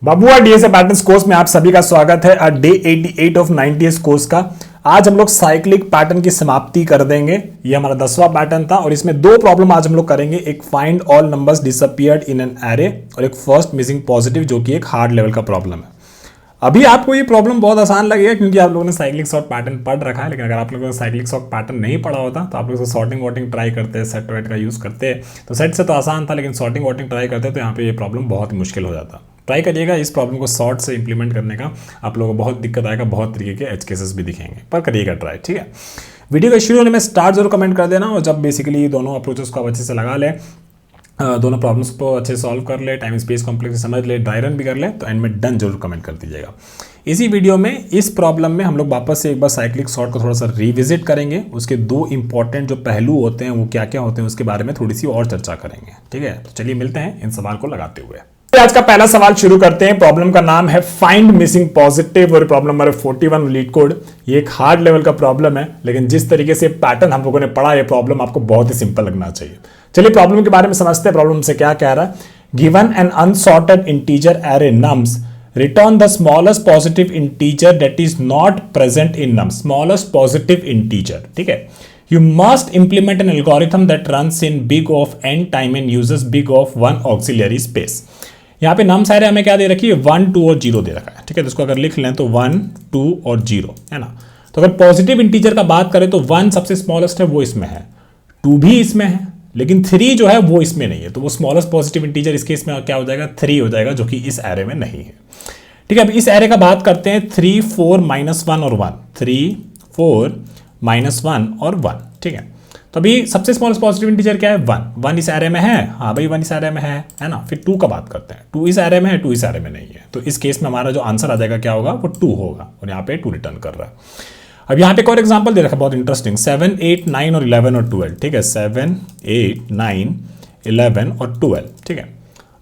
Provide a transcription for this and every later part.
बबुआ DSA patterns course में आप सभी का स्वागत है। डे 88 ऑफ 90 इस कोर्स का आज हम लोग साइक्लिक पैटर्न की समाप्ति कर देंगे। ये हमारा 10वां पैटर्न था और इसमें दो प्रॉब्लम आज हम लोग करेंगे, एक find all numbers disappeared in an array और एक फर्स्ट मिसिंग पॉजिटिव जो कि एक हार्ड लेवल का प्रॉब्लम है। अभी आपको ये प्रॉब्लम बहुत आसान लगेगा क्योंकि आप लोगों ने साइक्लिक सॉर्ट पैटर्न पढ़ रखा है, लेकिन अगर आप लोगों ने साइक्लिक सॉर्ट पैटर्न नहीं पढ़ा होता तो आप लोग सॉर्टिंग वॉटिंग ट्राई करते हैं, सेट वेट का यूज़ करते हैं तो सेट से तो आसान था, लेकिन सॉर्टिंग वॉटिंग ट्राई करते तो यहाँ पे ये प्रॉब्लम बहुत मुश्किल हो जाता। ट्राई करिएगा इस प्रॉब्लम को सॉर्ट से इंप्लीमेंट करने का, आप लोगों को बहुत दिक्कत आएगा, बहुत तरीके के एज केसेस भी दिखेंगे, पर करिएगा ट्राई। ठीक है, वीडियो के शुरू होने में स्टार्ट जरूर कमेंट कर देना और जब बेसिकली दोनों अप्रोचेस को आप अच्छे से लगा लें, दोनों प्रॉब्लम्स को अच्छे से सॉल्व कर ले, टाइम स्पेस कॉम्प्लेक्स समझ ले, ड्राई रन भी कर ले, तो एंड में डन जरूर कमेंट कर दीजिएगा। इसी वीडियो में इस प्रॉब्लम में हम लोग वापस से एक बार साइक्लिक सॉर्ट को थोड़ा सा रिविजिट करेंगे, उसके दो इंपॉर्टेंट जो पहलू होते हैं वो क्या क्या होते हैं उसके बारे में थोड़ी सी और चर्चा करेंगे। ठीक है, तो चलिए मिलते हैं इन सवाल को लगाते हुए। आज का पहला सवाल शुरू करते हैं। प्रॉब्लम का नाम है फाइंड मिसिंग पॉजिटिव और प्रॉब्लम नंबर 41 लीड कोड। ये एक हार्ड लेवल का प्रॉब्लम है, लेकिन जिस तरीके से पैटर्न हम लोगों ने पढ़ा ये प्रॉब्लम आपको बहुत ही सिंपल लगना चाहिए। चलिए प्रॉब्लम के बारे में समझते हैं, प्रॉब्लम से क्या कह रहा है। Given N unsorted integer array nums, return the smallest positive integer that is not present in num, smallest positive integer। ठीक है, you must implement an algorithm that runs in big of n time and uses big of 1 auxiliary space। यहाँ पे nums सारे हमें क्या दे रखी है, 1 2 और 0 दे रखा है। ठीक है, तो इसको अगर लिख लें तो 1 2 और 0 है ना। तो अगर पॉजिटिव इंटीजर का बात करें तो 1 सबसे स्मॉलेस्ट है, वो इसमें है, 2 भी इसमें है, लेकिन 3 जो है वो इसमें नहीं है, तो वो स्मॉलेस्ट पॉजिटिव इंटीजर इसके इसमें क्या हो जाएगा, 3 हो जाएगा, जो कि इस एरे में नहीं है। ठीक है, अब इस एरे का बात करते हैं 3 4 -1 और 1, 3 4 -1 और 1। ठीक है, तो अभी सबसे स्मॉलेस्ट पॉजिटिव इंटीजर क्या है, 1। 1 इस एरे में है, हाँ भाई 1 इस एरे में है ना। फिर 2 का बात करते हैं, 2 इस एरे में है, 2 इस एरे में नहीं है, तो इस केस में हमारा जो आंसर आ जाएगा क्या होगा, वो 2 होगा और यहाँ पे 2 रिटर्न कर रहा है। अब यहाँ पे एक और एग्जांपल दे रखा है बहुत इंटरेस्टिंग, 7 8 9 और 11 और 12। ठीक है, 7 8 9 11 और 12। ठीक है,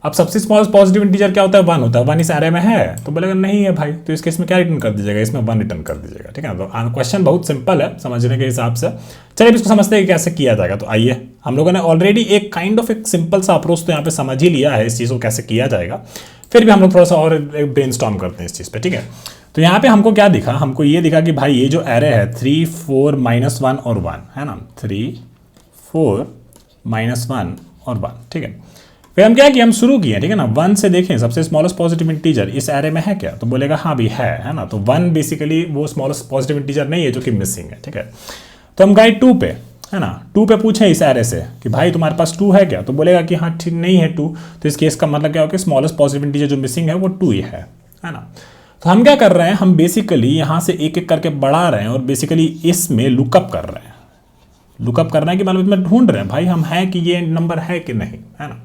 अब सबसे स्मॉलेस्ट पॉजिटिव इंटीजर क्या होता है, 1 होता है। 1 इस एरे में है, तो बोलेगा नहीं है भाई, तो इस केस में क्या रिटर्न कर दीजिएगा, इसमें 1 रिटर्न कर दीजिएगा। ठीक है, तो क्वेश्चन बहुत सिंपल है समझने के हिसाब से। चलिए इसको समझते हैं कि कैसे किया जाएगा। तो आइए, हम लोगों ने ऑलरेडी एक काइंड ऑफ एक सिंपल सा अप्रोच तो यहाँ पे समझ ही लिया है इस चीज़ को कैसे किया जाएगा, फिर भी हम लोग थोड़ा सा और ब्रेनस्टॉर्म करते हैं इस चीज़ पे। ठीक है, तो यहाँ पे हमको क्या दिखा, हमको ये दिखा कि भाई ये जो एरे है 3 4 -1 और 1 है ना, 3 4 -1 और 1। ठीक है, फिर हम क्या किए, हम शुरू किए। ठीक है ना, 1 से देखें सबसे स्मॉलेस्ट पॉजिटिव इंटीजर इस एरे में है क्या, तो बोलेगा हाँ भी है ना। तो 1 बेसिकली वो स्मॉलेस्ट पॉजिटिव इंटीजर नहीं है जो कि मिसिंग है। ठीक है, तो हम गए 2 पे, है ना। 2 पे पूछे इस एरे से कि भाई तुम्हारे पास 2 है क्या, तो बोलेगा कि हाँ ठीक नहीं है 2, तो इस केस का मतलब क्या होगा, स्मॉलेस्ट पॉजिटिव इंटीजर जो मिसिंग है वो 2 ही है ना। तो हम क्या कर रहे हैं, हम बेसिकली यहाँ से एक एक करके बढ़ा रहे हैं और बेसिकली इसमें लुकअप कर रहे हैं। लुकअप करना है कि मतलब इसमें ढूंढ रहे हैं भाई हम है कि ये नंबर है कि नहीं, है ना।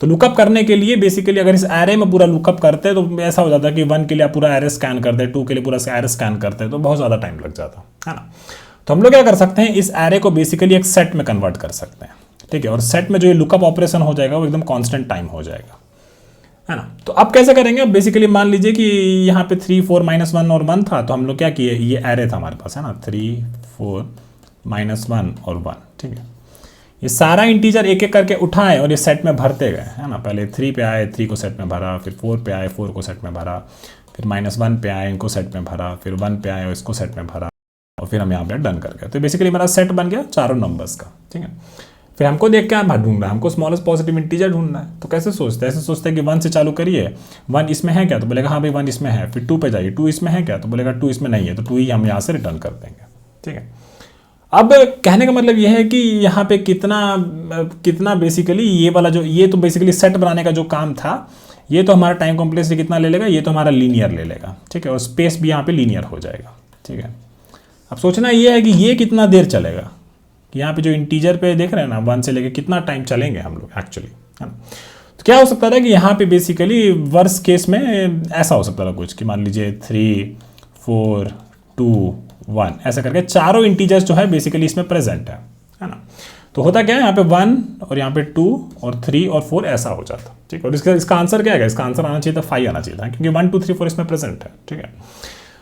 तो लुकअप करने के लिए बेसिकली अगर इस एरे में पूरा लुकअप करते हैं तो ऐसा हो जाता है कि 1 के लिए पूरा एरे स्कैन करते हैं, 2 के लिए पूरा एरे स्कैन करते हैं, तो बहुत ज़्यादा टाइम लग जाता है ना। तो हम लोग क्या कर सकते हैं, इस एरे को बेसिकली एक सेट में कन्वर्ट कर सकते हैं। ठीक है, और सेट में जो ये लुकअप ऑपरेशन हो जाएगा वो एकदम कॉन्स्टेंट टाइम हो जाएगा, है ना। तो अब कैसे करेंगे, अब बेसिकली मान लीजिए कि यहाँ पे 3 4 -1 और 1 था, तो हम लोग क्या किए, ये एरे था हमारे पास, है ना, 3 4 -1 और 1। ठीक है, ये सारा इंटीजर एक एक करके उठाए और ये सेट में भरते गए, है ना। पहले 3 पे आए, 3 को सेट में भरा, फिर 4 पे आए, 4 को सेट में भरा, फिर -1 पे आए, इनको सेट में भरा, फिर 1 पे आए और इसको सेट में भरा, और फिर हम यहाँ पे डन कर गए। तो बेसिकली मेरा सेट बन गया चारों नंबर्स का। ठीक है, फिर हमको देख के ढूंढना है, हमको स्मॉलेस्ट पॉजिटिव इंटीजर ढूंढना है। तो कैसे सोचते हैं, ऐसे सोचते हैं कि 1 से चालू करिए, 1 इसमें है क्या, तो बोलेगा हाँ भाई 1 इसमें है। फिर 2 पे जाइए, 2 इसमें है क्या, तो बोलेगा 2 इसमें नहीं है, तो 2 ही हम यहाँ से रिटर्न कर देंगे। ठीक है, अब कहने का मतलब यह है कि यहाँ पे कितना बेसिकली ये वाला जो ये तो बेसिकली सेट बनाने का जो काम था, ये तो हमारा टाइम कॉम्प्लेक्सिटी कितना ले लेगा, ये तो हमारा लीनियर ले लेगा। ठीक है, और स्पेस भी यहाँ पे लीनियर हो जाएगा। ठीक है, अब सोचना ये है कि ये कितना देर चलेगा, कि यहाँ पे जो इंटीजर पे देख रहे हैं ना 1 से लेके कितना टाइम चलेंगे हम लोग एक्चुअली, है ना। तो क्या हो सकता था कि यहाँ पे बेसिकली वर्स्ट केस में ऐसा हो सकता था कुछ कि मान लीजिए 3 4 2 1 ऐसा करके चारों इंटीजर्स जो है बेसिकली इसमें प्रेजेंट है ना। तो होता क्या है, यहाँ पे 1 और यहाँ पे 2 और 3 और 4 ऐसा हो जाता। ठीक है, और इसका आंसर क्या है, इसका आंसर आना चाहिए था 5 आना चाहिए था, क्योंकि 1 2 3 4 इसमें प्रेजेंट है। ठीक है,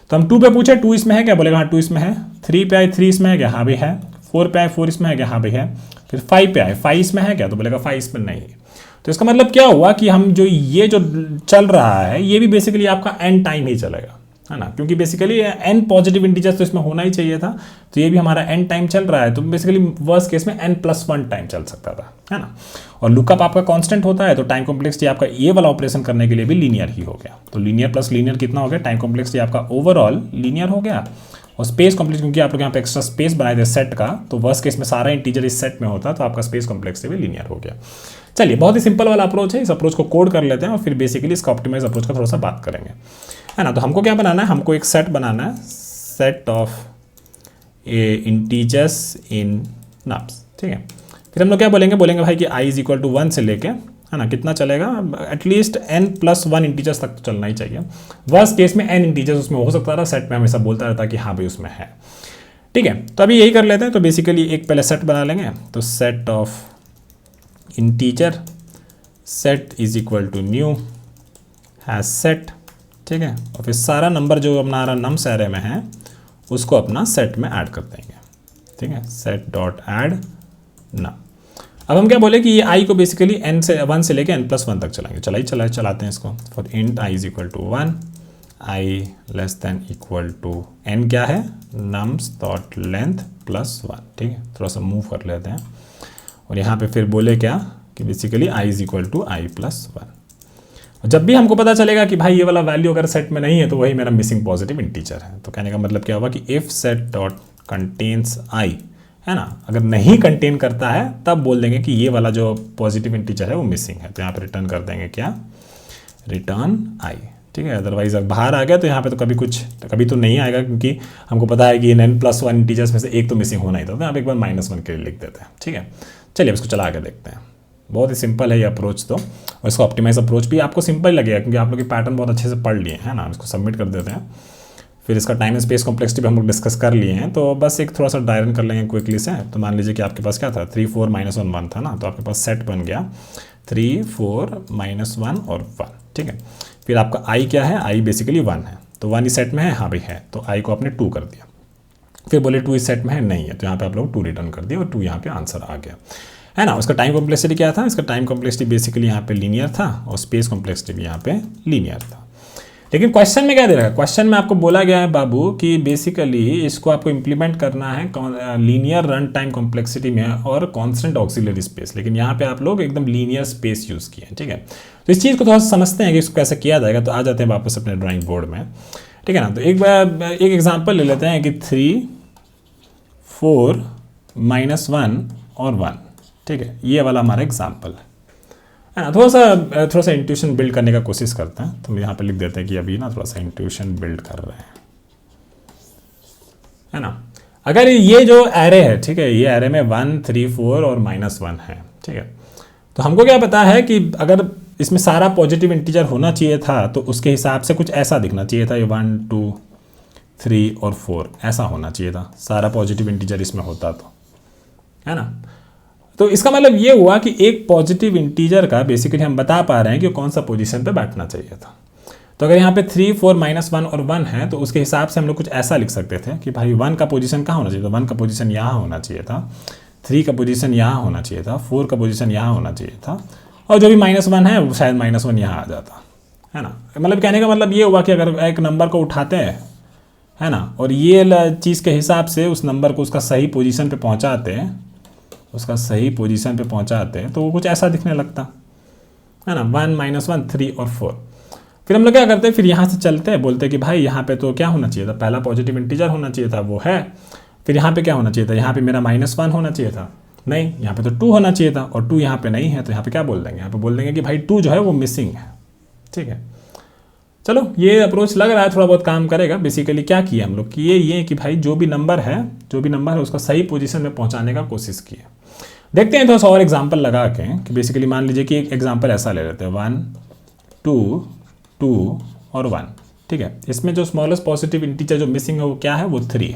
तो हम 2 पे पूछे 2 इसमें है क्या, बोलेगा हाँ 2 इसमें है। 3 पे आए 3 इसमें है क्या, हाँ भी है। 4 पे आए 4 इसमें है क्या, हाँ भी है। फिर 5 पे आए 5 इसमें है क्या, तो बोलेगा 5 इसमें नहीं है। तो इसका मतलब क्या हुआ कि हम जो ये जो चल रहा है ये भी बेसिकली आपका n टाइम ही चलेगा, है ना, क्योंकि बेसिकली n पॉजिटिव इंटीजर्स तो इसमें होना ही चाहिए था, तो ये भी हमारा n टाइम चल रहा है, तो बेसिकली वर्स्ट केस में n+1 टाइम चल सकता था, है ना। और लुकअप आपका कांस्टेंट होता है, तो टाइम कॉम्प्लेक्सिटी आपका ये वाला ऑपरेशन करने के लिए भी लीनियर ही हो गया, तो लीनियर प्लस लीनियर कितना हो गया, टाइम कॉम्प्लेक्सिटी आपका ओवरऑल लीनियर हो गया। और स्पेस कॉम्प्लेक्स, क्योंकि आप लोग यहाँ पे एक्स्ट्रा स्पेस बनाए थे सेट का, तो वर्स्ट केस में सारा इंटीजर इस सेट में होता, तो आपका स्पेस कॉम्प्लेक्सिटी भी लीनियर हो गया। चलिए, बहुत ही सिंपल वाला अप्रोच है, इस अप्रोच को कोड कर लेते हैं और फिर बेसिकली इसका ऑप्टिमाइज अप्रोच का थोड़ा सा बात करेंगे, है ना। तो हमको क्या बनाना है, हमको एक सेट बनाना है, set of A integers in nums, ठीक है। फिर हम लोग क्या बोलेंगे भाई कि i इज इक्वल टू 1 से लेके, है ना, कितना चलेगा, एटलीस्ट n+1 इंटीजर्स तक तो चलना ही चाहिए। वर्स्ट केस में n इंटीजर्स उसमें हो सकता था, सेट में हमेशा बोलता रहता कि हाँ भाई उसमें है, ठीक है। तो अभी यही कर लेते हैं, तो बेसिकली एक पहले सेट बना लेंगे, तो set of integer set is equal to new hash set, ठीक है। और फिर सारा नंबर जो हमारा नम्स एरे में है उसको अपना सेट में ऐड कर देंगे, ठीक है, सेट डॉट ऐड नम। अब हम क्या बोले कि ये i को बेसिकली n से लेके n+1 तक चलाएंगे, चलाते हैं इसको। For int i is equal to 1, i less than equal to n क्या है, नम्स डॉट लेंथ +1, ठीक है। थोड़ा सा मूव कर लेते हैं और यहाँ पे फिर बोले क्या कि basically i is equal to i+1। जब भी हमको पता चलेगा कि भाई ये वाला वैल्यू अगर सेट में नहीं है तो वही मेरा मिसिंग पॉजिटिव इंटीजर है, तो कहने का मतलब क्या होगा कि if set dot contains i, है ना, अगर नहीं कंटेन करता है तब बोल देंगे कि ये वाला जो पॉजिटिव इंटीजर है वो मिसिंग है, तो यहाँ पे रिटर्न कर देंगे क्या, रिटर्न i, ठीक है। अदरवाइज अगर बाहर आ गया तो यहाँ पे तो कभी तो नहीं आएगा, क्योंकि हमको पता है कि n+1 इंटीजर्स में से एक तो मिसिंग होना ही था, तो यहाँ पे एक बार -1 के लिए लिख देते हैं, ठीक है। चलिए अब इसको चला के देखते हैं, बहुत ही सिंपल है ये अप्रोच तो, और इसको ऑप्टिमाइज अप्रोच भी आपको सिंपल लगेगा क्योंकि आप लोग ये पैटर्न बहुत अच्छे से पढ़ लिए हैं ना। इसको सबमिट कर देते हैं, फिर इसका टाइम स्पेस कॉम्प्लेक्सिटी भी हम लोग डिस्कस कर लिए हैं, तो बस एक थोड़ा सा डायरन कर लेंगे क्विकली से। तो मान लीजिए कि आपके पास क्या था, 3 4 -1 1 था ना, तो आपके पास सेट बन गया 3 4 -1 और 1, ठीक है। फिर आपका i क्या है, i बेसिकली 1 है, तो 1 इस सेट में है, हाँ भाई है, तो i को आपने 2 कर दिया। फिर बोले 2 इस सेट में है, नहीं है, तो यहाँ पे आप लोग 2 रिटर्न कर दिया और 2 यहाँ पे आंसर आ गया, है ना। उसका टाइम कॉम्प्लेक्सिटी क्या था, इसका टाइम कॉम्प्लेक्सिटी बेसिकली यहाँ पे लीनियर था और स्पेस कॉम्प्लेक्सिटी भी यहाँ पे लीनियर था। लेकिन क्वेश्चन में क्या दे रहा है, क्वेश्चन में आपको बोला गया है बाबू कि बेसिकली इसको आपको इंप्लीमेंट करना है लीनियर रन टाइम कॉम्प्लेक्सिटी में और कांस्टेंट ऑक्सिलरी स्पेस, लेकिन यहाँ पे आप लोग एकदम लीनियर स्पेस यूज़ किए हैं, ठीक है। तो इस चीज़ को थोड़ा सा समझते हैं कि इसको कैसे किया जाएगा, तो आ जाते हैं वापस अपने ड्राइंग बोर्ड में, ठीक है ना। तो एक एग्जाम्पल ले लेते हैं कि 3 4 -1 और 1, ठीक है, ये वाला हमारा एग्जाम्पल है ना। थोड़ा सा इंट्यूशन बिल्ड करने का कोशिश करते हैं, तो हम यहाँ पे लिख देते हैं कि अभी ना थोड़ा सा इंट्यूशन बिल्ड कर रहे हैं, है ना। अगर ये जो एरे है, ठीक है, ये एरे में 1 3 4 और -1 है, ठीक है, तो हमको क्या पता है कि अगर इसमें सारा पॉजिटिव इंटीजर होना चाहिए था तो उसके हिसाब से कुछ ऐसा दिखना चाहिए था, ये 1 2 3 और 4 ऐसा होना चाहिए था, सारा पॉजिटिव इंटीजर इसमें होता तो, है ना। तो इसका मतलब ये हुआ कि एक पॉजिटिव इंटीजर का बेसिकली हम बता पा रहे हैं कि कौन सा पोजीशन पे बैठना चाहिए था। तो अगर यहाँ पे 3 4 -1 और 1 है तो उसके हिसाब से हम लोग कुछ ऐसा लिख सकते थे कि भाई 1 का पोजीशन कहाँ होना चाहिए था, 1 का पोजीशन यहाँ होना चाहिए था, 3 का पोजीशन यहाँ होना चाहिए था, 4 का पोजीशन यहाँ होना चाहिए था, और जो भी -1 है वो शायद -1 यहाँ आ जाता, है ना। मतलब कहने का मतलब ये हुआ कि अगर एक नंबर को उठाते हैं, है ना, और ये चीज़ के हिसाब से उस नंबर को उसका सही पोजीशन पे पहुँचाते हैं, तो वो कुछ ऐसा दिखने लगता, है ना, 1 -1 3 और 4। फिर हम लोग क्या करते हैं, फिर यहाँ से चलते हैं, बोलते हैं कि भाई यहाँ पे तो क्या होना चाहिए था, पहला पॉजिटिव इंटीजर होना चाहिए था, वो है। फिर यहाँ पे क्या होना चाहिए था, यहाँ पे मेरा -1 होना चाहिए था, नहीं, यहाँ पे तो 2 होना चाहिए था, और 2 यहाँ पे नहीं है, तो यहाँ पे क्या बोल देंगे, यहाँ पे बोल देंगे कि भाई 2 जो है वो मिसिंग है, ठीक है। चलो ये अप्रोच लग रहा है थोड़ा बहुत काम करेगा। बेसिकली क्या किया हम लोग कि ये कि भाई जो भी नंबर है उसका सही पोजीशन में पहुंचाने का कोशिश किया। देखते हैं थोड़ा सा और एग्जांपल लगा के कि बेसिकली मान लीजिए कि एक एग्जांपल ऐसा ले लेते हैं 1 2 2 और 1, ठीक है। इसमें जो स्मॉलेस्ट पॉजिटिव इंटीजर जो मिसिंग है वो क्या है, वो 3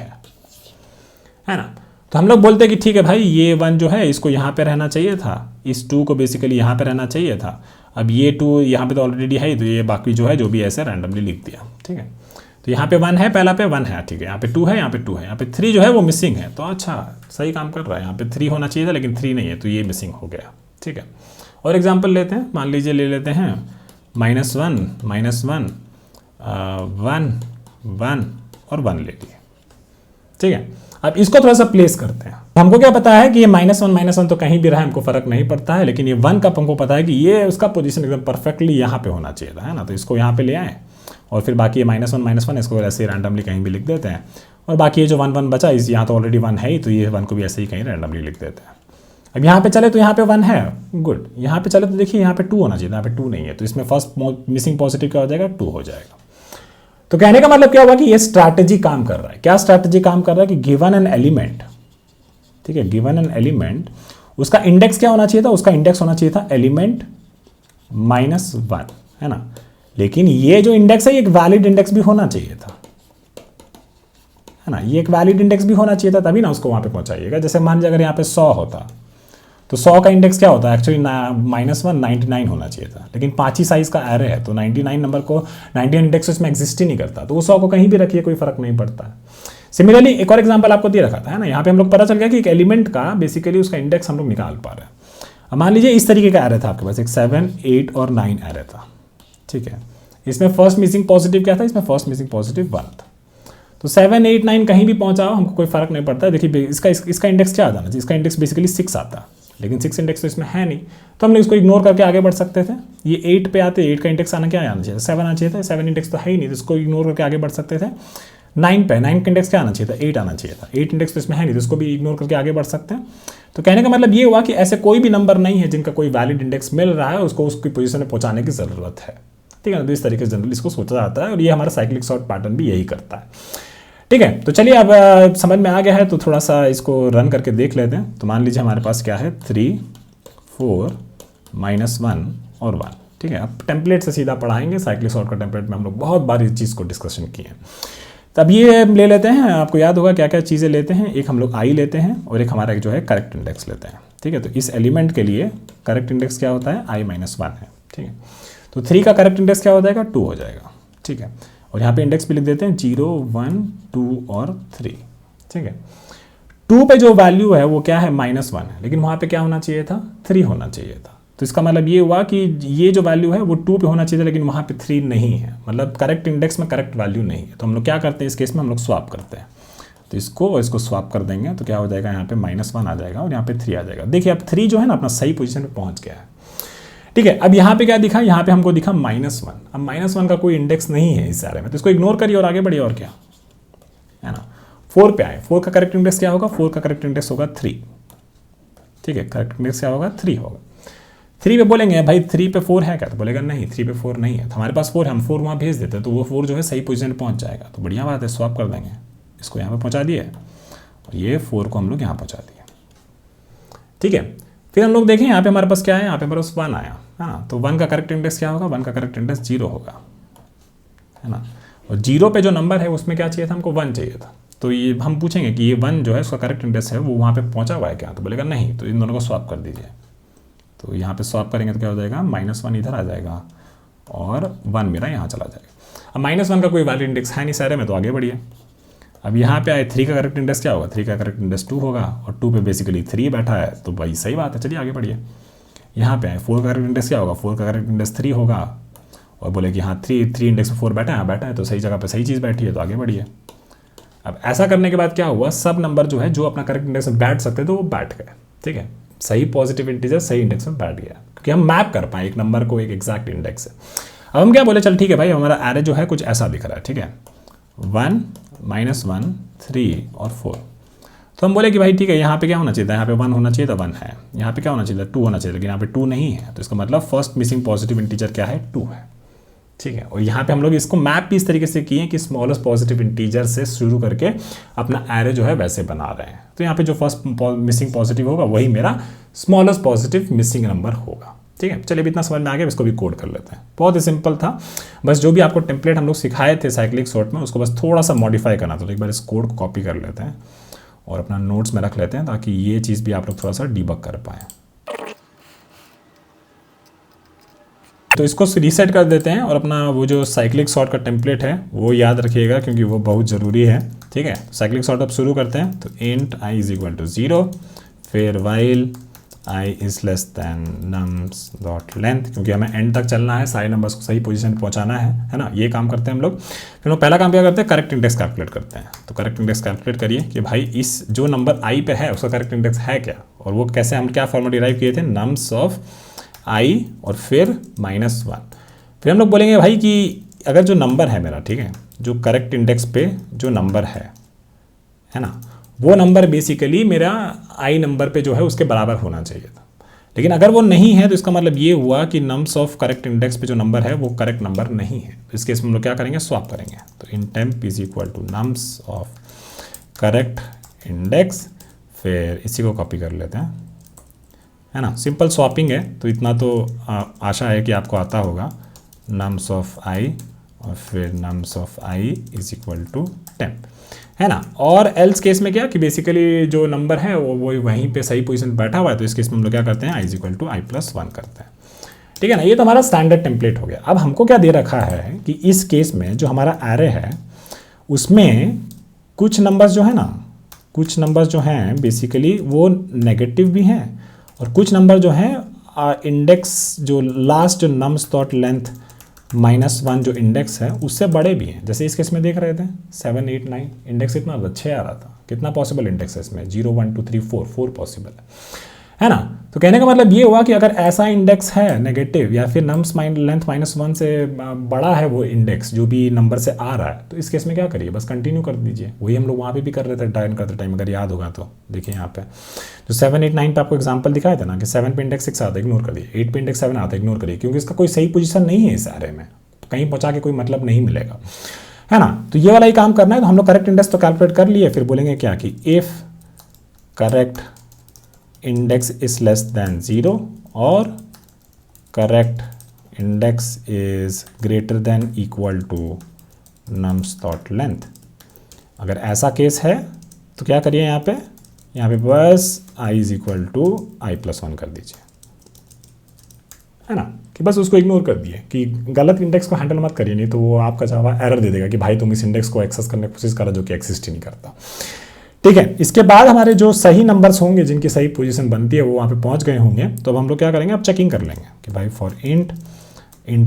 है ना। तो हम लोग बोलते हैं कि ठीक है भाई ये 1 जो है इसको यहाँ पे रहना चाहिए था, इस 2 को बेसिकली यहाँ पे रहना चाहिए था, अब ये 2 यहाँ पे तो ऑलरेडी है, तो ये बाकी जो है जो भी ऐसे रैंडमली लिख दिया, ठीक है। तो यहाँ पे 1 है, पहला पे 1 है, ठीक है, यहाँ पे 2 है, यहाँ पे 2 है, यहाँ पे 3 जो है वो मिसिंग है, तो अच्छा सही काम कर रहा है, यहाँ पे 3 होना चाहिए था लेकिन 3 नहीं है, तो ये मिसिंग हो गया, ठीक है। और एग्जांपल लेते हैं, मान लीजिए ले लेते हैं -1 -1 1 1 और 1 ले लिए, ठीक है। अब इसको थोड़ा सा प्लेस करते हैं। हमको क्या पता है कि ये -1 तो कहीं भी रहा हमको फर्क नहीं पड़ता है, लेकिन ये 1 का हमको पता है कि ये उसका पोजीशन एकदम परफेक्टली यहाँ पे होना चाहिए था, है ना। तो इसको यहाँ पे ले आए और फिर बाकी ये -1 इसको ऐसे ही रैंडमली कहीं भी लिख देते हैं, और बाकी ये जो 1 1 बचा, इस यहाँ तो ऑलरेडी 1 है ही, तो ये 1 को भी ऐसे ही कहीं रैंडमली लिख देते हैं। अब यहाँ पे चले तो यहाँ पे 1 है, गुड। यहाँ पे चले तो देखिए यहाँ पे 2 होना चाहिए था, यहाँ पे 2 नहीं है, तो इसमें फर्स्ट मिसिंग पॉजिटिव क्या हो जाएगा, 2 हो जाएगा। तो कहने का मतलब क्या हुआ कि ये स्ट्रैटेजी काम कर रहा है। क्या स्ट्रैटेजी काम कर रहा है कि गिवन एन एलिमेंट, ठीक है, गिवन एन एलिमेंट, उसका इंडेक्स क्या होना चाहिए था, उसका इंडेक्स होना चाहिए था एलिमेंट -1, है ना। लेकिन ये जो इंडेक्स है ये एक वैलिड इंडेक्स भी होना चाहिए था, है ना। ये एक वैलिड इंडेक्स भी होना चाहिए था, तभी ना उसको वहां पे पहुंचाइएगा। जैसे मान लीजिए अगर यहाँ पे 100 होता तो 100 का इंडेक्स क्या होता है, एक्चुअली -1 99 होना चाहिए था, लेकिन 5 ही साइज का एरे है, तो 99 नंबर को 99 इंडेक्स उसमें एग्जिस्ट ही नहीं करता, तो वो 100 को कहीं भी रखिए कोई फर्क नहीं पड़ता। सिमिलरली एक और एग्जांपल आपको दे रखा था, है ना। यहाँ पे हम लोग पता चल गया कि एक एलिमेंट का बेसिकली उसका इंडेक्स हम लोग निकाल पा रहे हैं। अब मान लीजिए इस तरीके का एरे था आपके पास, एक 7 8 और 9 एरे था, ठीक है। इसमें फर्स्ट मिसिंग पॉजिटिव क्या था, इसमें फर्स्ट मिसिंग पॉजिटिव 1 था। तो 7 8 9 कहीं भी पहुंचाओ हमको कोई फर्क नहीं पड़ता। देखिए इसका इंडेक्स क्या आ जाना चाहिए, इसका इंडेक्स बेसिकली 6 आता, लेकिन 6 इंडेक्स तो इसमें है नहीं, तो हम लोग इसको इग्नोर करके आगे बढ़ सकते थे। ये 8 पे आते, 8 का इंडेक्स आना क्या आना चाहिए, 7 आना चाहिए था, 7 इंडेक्स तो है ही नहीं, तो इसको इग्नोर करके आगे बढ़ सकते थे। 9 पे, 9 का इंडेक्स क्या आना चाहिए था, 8 आना चाहिए था, 8 इंडेक्स तो इसमें है नहीं, तो इसको भी इग्नोर करके आगे बढ़ सकते हैं। तो कहने का मतलब ये हुआ कि ऐसे कोई भी नंबर नहीं है जिनका कोई वैलिड इंडेक्स मिल रहा है, उसको उसकी पोजीशन में पहुंचाने की जरूरत है, ठीक है। तो इस तरीके से जनरली इसको सोचा जाता है, और ये हमारा साइक्लिक सॉर्ट पैटर्न भी यही करता है, ठीक है। तो चलिए अब समझ में आ गया है, तो थोड़ा सा इसको रन करके देख लेते हैं। तो मान लीजिए हमारे पास क्या है, 3 4 -1 और 1, ठीक है। अब टेम्पलेट से सीधा पढ़ाएंगे, साइक्लिक सॉर्ट का टेम्पलेट में हम लोग बहुत बार इस चीज़ को डिस्कशन किए हैं। तब ये ले लेते हैं, आपको याद होगा क्या क्या चीज़ें लेते हैं, एक हम लोग आई लेते हैं और एक हमारा जो है करेक्ट इंडेक्स लेते हैं, ठीक है। तो इस एलिमेंट के लिए करेक्ट इंडेक्स क्या होता है, i-1 है, ठीक है। तो 3 का करेक्ट इंडेक्स क्या हो जाएगा, 2 हो जाएगा, ठीक है। और यहाँ पे इंडेक्स भी लिख देते हैं 0 1 2 और 3, ठीक है। 2 पे जो वैल्यू है वो क्या है, -1 है, लेकिन वहाँ पे क्या होना चाहिए था, 3 होना चाहिए था। तो इसका मतलब ये हुआ कि ये जो वैल्यू है वो 2 पे होना चाहिए था, लेकिन वहाँ पे 3 नहीं है, मतलब करेक्ट इंडेक्स में करेक्ट वैल्यू नहीं है। तो हम लोग क्या करते हैं इस केस में, हम लोग स्वैप करते हैं। तो इसको स्वैप कर देंगे तो क्या हो जाएगा, यहाँ पे -1 आ जाएगा और यहाँ पे 3 आ जाएगा। देखिए अब 3 जो है ना अपना सही पोजीशन पे पहुँच गया है, ठीक है। अब यहाँ पे क्या दिखा, यहाँ पे हमको दिखा -1। अब -1 का कोई इंडेक्स नहीं है इस सारे में, तो इसको इग्नोर करिए और आगे बढ़िए, और क्या है ना। 4 पे आए, 4 का करेक्ट इंडेक्स क्या होगा, 4 का करेक्ट इंडेक्स होगा 3, ठीक है। करेक्ट इंडेक्स क्या होगा, 3 होगा। 3 पे बोलेंगे भाई 3 पे 4 है क्या, तो बोलेगा नहीं 3 पे 4 नहीं है, तो हमारे पास 4 है, हम 4 वहाँ भेज देते हैं, तो वो 4 जो है सही पोजीशन पे पहुँच जाएगा। तो बढ़िया बात है, स्वैप कर देंगे, इसको यहाँ पे पहुँचा दिए और ये 4 को हम लोग यहाँ पहुँचा दिए, ठीक है। फिर हम लोग देखें यहाँ पे हमारे पास क्या है, यहाँ पे हमारे पास 1 आया, है ना। तो 1 का करेक्ट इंडेक्स क्या होगा, 1 का करेक्ट इंडेक्स 0 होगा, है ना। और 0 पे जो नंबर है उसमें क्या चाहिए था, हमको 1 चाहिए था। तो ये हम पूछेंगे कि ये 1 जो है उसका करेक्ट इंडेक्स है वो वहाँ पे पहुँचा हुआ है क्या, तो बोलेगा नहीं, तो इन दोनों को स्वैप कर दीजिए। तो यहाँ पे स्वैप करेंगे तो क्या हो जाएगा, -1 इधर आ जाएगा और 1 मेरा यहाँ चला जाएगा। अब -1 का कोई वैलिड इंडेक्स है नहीं सारे में, तो आगे बढ़िए। अब यहाँ पे आए 3 का करेक्ट इंडेक्स क्या होगा, 3 का करेक्ट इंडेक्स 2 होगा, और 2 पे बेसिकली 3 बैठा है, तो भाई सही बात है, चलिए आगे बढ़िए। यहाँ पे आए 4 का करेक्ट इंडेक्स क्या होगा, 4 का करेक्ट इंडेक्स 3 होगा, और बोले कि हाँ 3 इंडेक्स में 4 बैठा है, तो सही जगह पे सही चीज़ बैठी है, तो आगे बढ़िए। अब ऐसा करने के बाद क्या हुआ, सब नंबर जो है जो अपना करेक्ट इंडेक्स में बैठ सकते थे वो बैठ गए, ठीक है। सही पॉजिटिव इंटीजर सही इंडेक्स में बैठ गया, क्योंकि हम मैप कर पाए एक नंबर को एक एग्जैक्ट इंडेक्स से। अब हम क्या बोले, चल ठीक है भाई हमारा एरे जो है कुछ ऐसा दिख रहा है, ठीक है, 1 -1 3 और 4। तो हम बोले कि भाई ठीक है, यहाँ पे क्या होना चाहिए था, यहाँ पे 1 होना चाहिए था, 1 है। यहाँ पे क्या होना चाहिए था, 2 होना चाहिए, लेकिन यहाँ पे 2 नहीं है, तो इसका मतलब फर्स्ट मिसिंग पॉजिटिव इंटीजर क्या है, 2 है, ठीक है। और यहाँ पे हम लोग इसको मैप भी इस तरीके से किए कि स्मॉलेस्ट पॉजिटिव इंटीजर से शुरू करके अपना एरे जो है वैसे बना रहे हैं। तो यहाँ पे जो फर्स्ट मिसिंग पॉजिटिव होगा वही मेरा स्मॉलेस्ट पॉजिटिव मिसिंग नंबर होगा, ठीक है। चलिए इतना समझ में आ गया, इसको भी कोड कर लेते हैं। बहुत ही सिंपल था, बस जो भी आपको टेम्पलेट हम लोग सिखाए थे साइक्लिक सॉर्ट में उसको बस थोड़ा सा मॉडिफाई करना था। तो एक बार इस कोड को कॉपी कर लेते हैं और अपना नोट्स में रख लेते हैं, ताकि ये चीज़ भी आप लोग थोड़ा सा डिबग कर पाएँ। तो इसको रीसेट कर देते हैं और अपना वो जो साइक्लिक सॉर्ट का टेम्पलेट है वो याद रखिएगा, क्योंकि वो बहुत ज़रूरी है, ठीक है। साइक्लिक सॉर्ट अब शुरू करते हैं। तो इंट i = 0, फिर while I is less than nums dot length, क्योंकि हमें एंड तक चलना है, सारे नंबर्स को सही पोजीशन पे पहुंचाना है ना। ये काम करते हैं हम लोग। फिर हम पहला काम क्या करते हैं, करेक्ट इंडेक्स कैलकुलेट करते हैं। तो करेक्ट इंडेक्स कैलकुलेट करिए कि भाई इस जो नंबर आई पे है उसका करेक्ट इंडेक्स है क्या, और वो कैसे, हम क्या फॉर्मूला डिराइव किए थे, नम्स ऑफ आई और फिर -1। फिर हम लोग बोलेंगे भाई कि अगर जो नंबर है मेरा, ठीक है, जो करेक्ट इंडेक्स पे जो नंबर है ना, वो नंबर बेसिकली मेरा आई नंबर पे जो है उसके बराबर होना चाहिए था। लेकिन अगर वो नहीं है तो इसका मतलब ये हुआ कि नम्स ऑफ करेक्ट इंडेक्स पे जो नंबर है वो करेक्ट नंबर नहीं है। तो इस केस में हम लोग क्या करेंगे, स्वैप करेंगे। तो int temp is equal to nums of correct index, फिर इसी को कॉपी कर लेते हैं, है ना। सिंपल स्वैपिंग है, तो इतना तो आशा है कि आपको आता होगा। नम्स ऑफ आई और फिर nums of i is equal to temp, है ना। और एल्स केस में क्या कि बेसिकली जो नंबर है वो वहीं पे सही पोजीशन बैठा हुआ है, तो इस केस में हम लोग क्या करते हैं, i is equal to i plus 1 करते हैं, ठीक है ना। ये तो हमारा स्टैंडर्ड टेम्पलेट हो गया। अब हमको क्या दे रखा है कि इस केस में जो हमारा एरे है उसमें कुछ नंबर्स जो है ना, कुछ नंबर्स जो हैं बेसिकली वो नेगेटिव भी हैं, और कुछ नंबर जो हैं इंडेक्स जो लास्ट जो नम्स डॉट लेंथ -1 जो इंडेक्स है उससे बड़े भी हैं। जैसे इस केस में देख रहे थे 7, 8, 9 इंडेक्स इतना अच्छे आ रहा था। कितना पॉसिबल इंडेक्स है इसमें, 0, 1, 2, 3, 4 पॉसिबल है ना। तो कहने का मतलब ये हुआ कि अगर ऐसा इंडेक्स है नेगेटिव या फिर नम्स लेंथ -1 से बड़ा है वो इंडेक्स जो भी नंबर से आ रहा है, तो इस केस में क्या करिए, बस कंटिन्यू कर दीजिए। वही हम लोग वहाँ पे भी कर रहे थे टाइम करते टाइम, अगर याद होगा तो देखिए यहाँ पे जो 7, 8, 9 पे आपको एग्जाम्पल दिखाया था ना कि 7 पे इंडेक्स 6 आता है, इग्नोर करिए। 8 पे इंडेक्स 7 आता है, इग्नोर करिए, क्योंकि इसका कोई सही पोजीशन नहीं है इस एरे में, तो कहीं पहुँचा के कोई मतलब नहीं मिलेगा, है ना। तो ये वाला ही काम करना है। तो हम लोग करेक्ट इंडेक्स तो कैलकुलेट कर लिए, फिर बोलेंगे क्या कि if correct index is less than 0 और correct index is greater than equal to nums dot length. अगर ऐसा केस है तो क्या करिए, यहाँ पे बस i is equal to i plus 1 कर दीजिए, है ना, कि बस उसको इग्नोर कर दिए कि गलत इंडेक्स को हैंडल मत करिए, नहीं तो वो आपका जावा एरर दे देगा कि भाई तुम इस इंडेक्स को एक्सेस करने की कोशिश करो जो कि एक्सिस्ट ही नहीं करता, ठीक है। इसके बाद हमारे जो सही नंबर्स होंगे जिनकी सही पोजीशन बनती है वो वहाँ पे पहुँच गए होंगे, तो अब हम लोग क्या करेंगे, अब चेकिंग कर लेंगे कि भाई फॉर इंट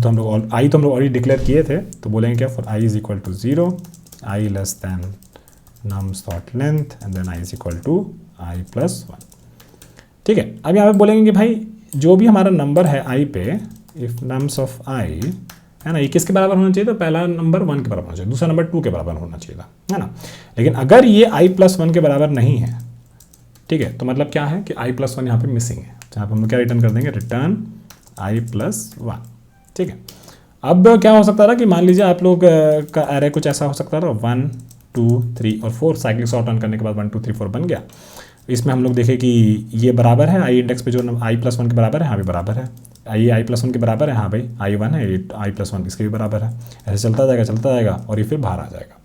तो हम लोग आई तो हम लोग ऑलरेडी डिक्लेयर किए थे, तो बोलेंगे क्या, for i is equal to 0, i less than nums dot length and then i is equal to i plus 1, ठीक है। अब यहाँ पे बोलेंगे कि भाई जो भी हमारा नंबर है आई पे, इफ नम्स ऑफ आई, है ना, ये किसके बराबर होना चाहिए, तो पहला नंबर 1 के बराबर होना चाहिए, दूसरा नंबर 2 के बराबर होना चाहिए था, है ना। लेकिन अगर ये आई प्लस 1 के बराबर नहीं है, ठीक है, तो मतलब क्या है कि आई प्लस 1 यहाँ पे मिसिंग है। जहाँ पर हम क्या रिटर्न कर देंगे, रिटर्न आई प्लस 1, ठीक है। अब क्या हो सकता था कि मान लीजिए आप लोग का एरे कुछ ऐसा हो सकता था, 1, 2, 3 और 4 साइक्लिक सॉर्ट रन करने के बाद 1, 2, 3, 4 बन गया। इसमें हम लोग देखें कि ये बराबर है आई इंडेक्स पे जो आई प्लस 1 के बराबर है, हाँ भी बराबर है, आई प्लस 1 के बराबर है, हाँ भाई आई 1 है, आई प्लस 1 इसके भी बराबर है। ऐसे चलता जाएगा और ये फिर बाहर आ जाएगा,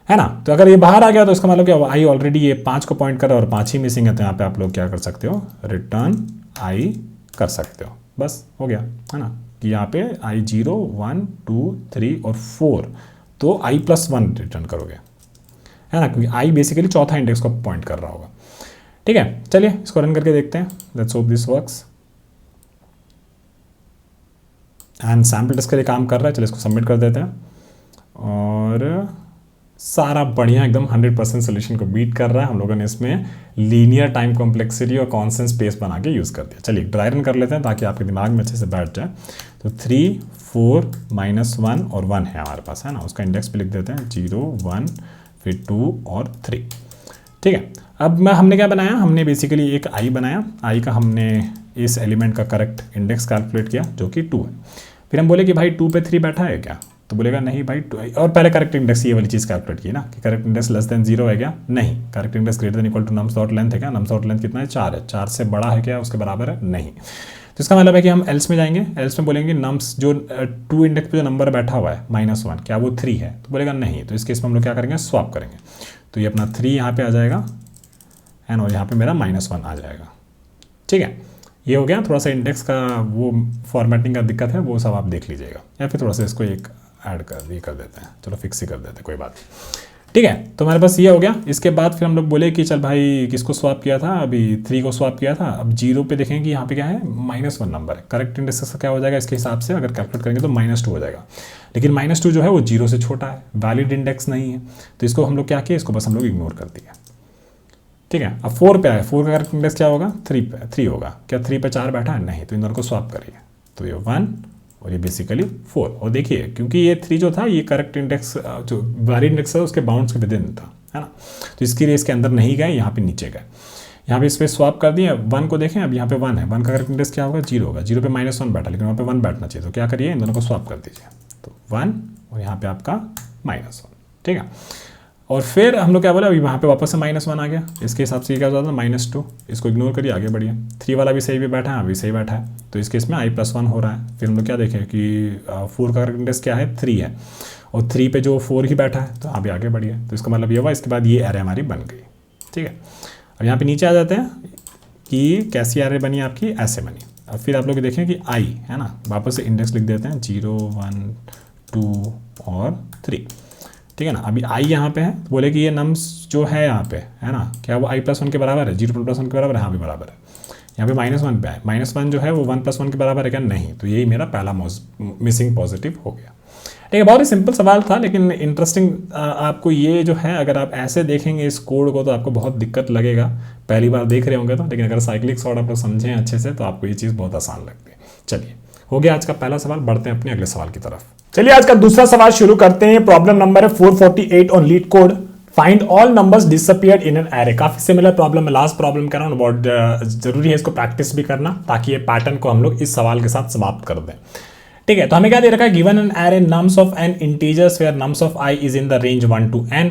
है ना। तो अगर ये बाहर आ गया तो इसका मतलब क्या हुआ, आई ऑलरेडी ये 5 को पॉइंट कर रहा है और 5 ही मिसिंग है, तो यहाँ पे आप लोग क्या कर सकते हो, रिटर्न आई कर सकते हो, बस हो गया, है ना। कि यहाँ पे आई 0, 1, 2, 3 और 4, तो आई प्लस 1 रिटर्न करोगे, है ना, क्योंकि आई बेसिकली चौथा इंडेक्स को पॉइंट कर रहा होगा, ठीक है। चलिए इसको रन करके देखते हैं, let's hope this works. And sample test के लिए काम कर रहा है, चलिए इसको सबमिट कर देते हैं, और सारा बढ़िया एकदम 100% सोल्यूशन को बीट कर रहा है। हम लोगों ने इसमें लीनियर टाइम कॉम्प्लेक्सिटी और कॉन्स्टेंट स्पेस बना के यूज़ कर दिया। चलिए ड्राई रन कर लेते हैं ताकि आपके दिमाग में अच्छे से बैठ जाए। तो 3, 4, -1 और 1 है हमारे पास, है ना, उसका इंडेक्स पे लिख देते हैं 0, 1, फिर 2 और 3, ठीक है। अब हमने क्या बनाया, हमने बेसिकली एक आई बनाया, आई का हमने इस एलिमेंट का करेक्ट इंडेक्स कैलकुलेट किया जो कि 2 है। फिर हम बोले कि भाई 2 पे 3 बैठा है क्या, तो बोलेगा नहीं भाई 2, और पहले करेक्ट इंडेक्स ये वाली चीज़ कैलकुलेट की ना कि करेक्ट इंडेक्स लेस देन 0 है क्या, नहीं, correct index greater than equal to nums dot length है क्या, नम्स डॉट लेंथ कितना है, 4 है, 4 से बड़ा है क्या, उसके बराबर है, नहीं। तो इसका मतलब है कि हम एल्स में जाएंगे, एल्स में बोलेंगे नम्स जो 2 इंडेक्स पे जो नंबर बैठा हुआ है -1, क्या वो 3 है, तो बोलेगा नहीं। तो इस केस में हम लोग क्या करेंगे, स्वैप करेंगे, तो ये अपना 3 यहाँ पे आ जाएगा, एंड और यहाँ पे मेरा -1 आ जाएगा, ठीक है। ये हो गया। थोड़ा सा इंडेक्स का वो फॉर्मेटिंग का दिक्कत है, वो सब आप देख लीजिएगा, या फिर थोड़ा सा इसको एक ऐड कर देते हैं, चलो फिक्स ही कर देते हैं, कोई बात नहीं, ठीक है। तो हमारे पास ये हो गया। इसके बाद फिर हम लोग बोले कि चल भाई किसको स्वैप किया था, अभी 3 को स्वैप किया था। अब 0 पे देखेंगे कि यहाँ पे क्या है, -1 नंबर है। करेक्ट इंडेक्स का क्या हो जाएगा इसके हिसाब से, अगर कैलकुलेट करेंगे तो -2 हो जाएगा। लेकिन -2 जो है वो 0 से छोटा है, वैलिड इंडेक्स नहीं है, तो इसको हम लोग क्या किया, इसको बस हम लोग इग्नोर कर दिया। ठीक है। अब 4 पे आए, 4 का करेक्ट इंडेक्स क्या होगा, 3 होगा। क्या 3 पे 4 बैठा है, नहीं, तो इन दोनों को स्वैप करिए, तो ये 1 और ये बेसिकली 4। और देखिए क्योंकि ये 3 जो था ये करेक्ट इंडेक्स जो वैलिड इंडेक्स है उसके बाउंड्स के विदिन था, है ना, तो इसके लिए इसके अंदर नहीं गए, यहाँ पे नीचे गए। यहाँ पे इस पर स्वैप कर दिए। 1 को देखें, अब यहाँ पे 1 है, 1 का करेक्ट इंडेक्स क्या होगा, 0 होगा। 0 पे -1 बैठा, लेकिन वहाँ पे 1 बैठना चाहिए, तो क्या करिए, इन दोनों को स्वैप कर दीजिए, तो 1 और यहाँ पे आपका -1। ठीक है। और फिर हम लोग क्या बोले, अभी वहाँ पे वापस से -1 आ गया, इसके हिसाब से क्या हो जाता है, -2। इसको इग्नोर करिए, आगे बढ़िए। 3 वाला भी सही भी बैठा है, अभी सही बैठा है, तो इसके इसमें i+1 हो रहा है। फिर हम लोग क्या देखें कि 4 का इंडेक्स क्या है, 3 है, और 3 पे जो 4 ही बैठा है, तो अभी आगे बढ़िए। तो इसका मतलब ये हुआ, इसके बाद ये एरे हमारी बन गई। ठीक है। अब यहाँ पे नीचे आ जाते हैं कि कैसी एरे बनी आपकी, ऐसे बनी। अब फिर आप लोग देखें कि i है ना, वापस से इंडेक्स लिख देते हैं, 0 1 2 और 3। ठीक है ना। अभी i यहाँ पे है, बोले कि ये नम्स जो है यहाँ पे, है ना, क्या वो i+1 के बराबर है, 0 +1 के बराबर है, हाँ भी बराबर है। यहाँ पे -1 पे है, -1 जो है वो 1 + 1 के बराबर है क्या, नहीं, तो यही मेरा पहला मिसिंग पॉजिटिव हो गया। ठीक है। बहुत ही सिंपल सवाल था, लेकिन इंटरेस्टिंग आपको ये जो है, अगर आप ऐसे देखेंगे इस कोड को तो आपको बहुत दिक्कत लगेगा, पहली बार देख रहे होंगे तो, लेकिन अगर साइक्लिक सॉर्ट आप लोग समझें अच्छे से तो आपको ये चीज़ बहुत आसान लगती है। चलिए, हो गया आज का पहला सवाल, बढ़ते हैं अपने अगले सवाल की तरफ। चलिए आज का दूसरा सवाल शुरू करते हैं। प्रॉब्लम नंबर है 448 on leet code, find all numbers disappeared in an array. काफी सिमिलर प्रॉब्लम है, लास्ट प्रॉब्लम कर रहा हूँ, बहुत जरूरी है इसको प्रैक्टिस भी करना, ताकि ये पैटर्न को हम लोग इस सवाल के साथ समाप्त कर दें। ठीक है। तो हमें क्या दे रखा है, given an array nums of n integers where nums of i is in the range 1 to n,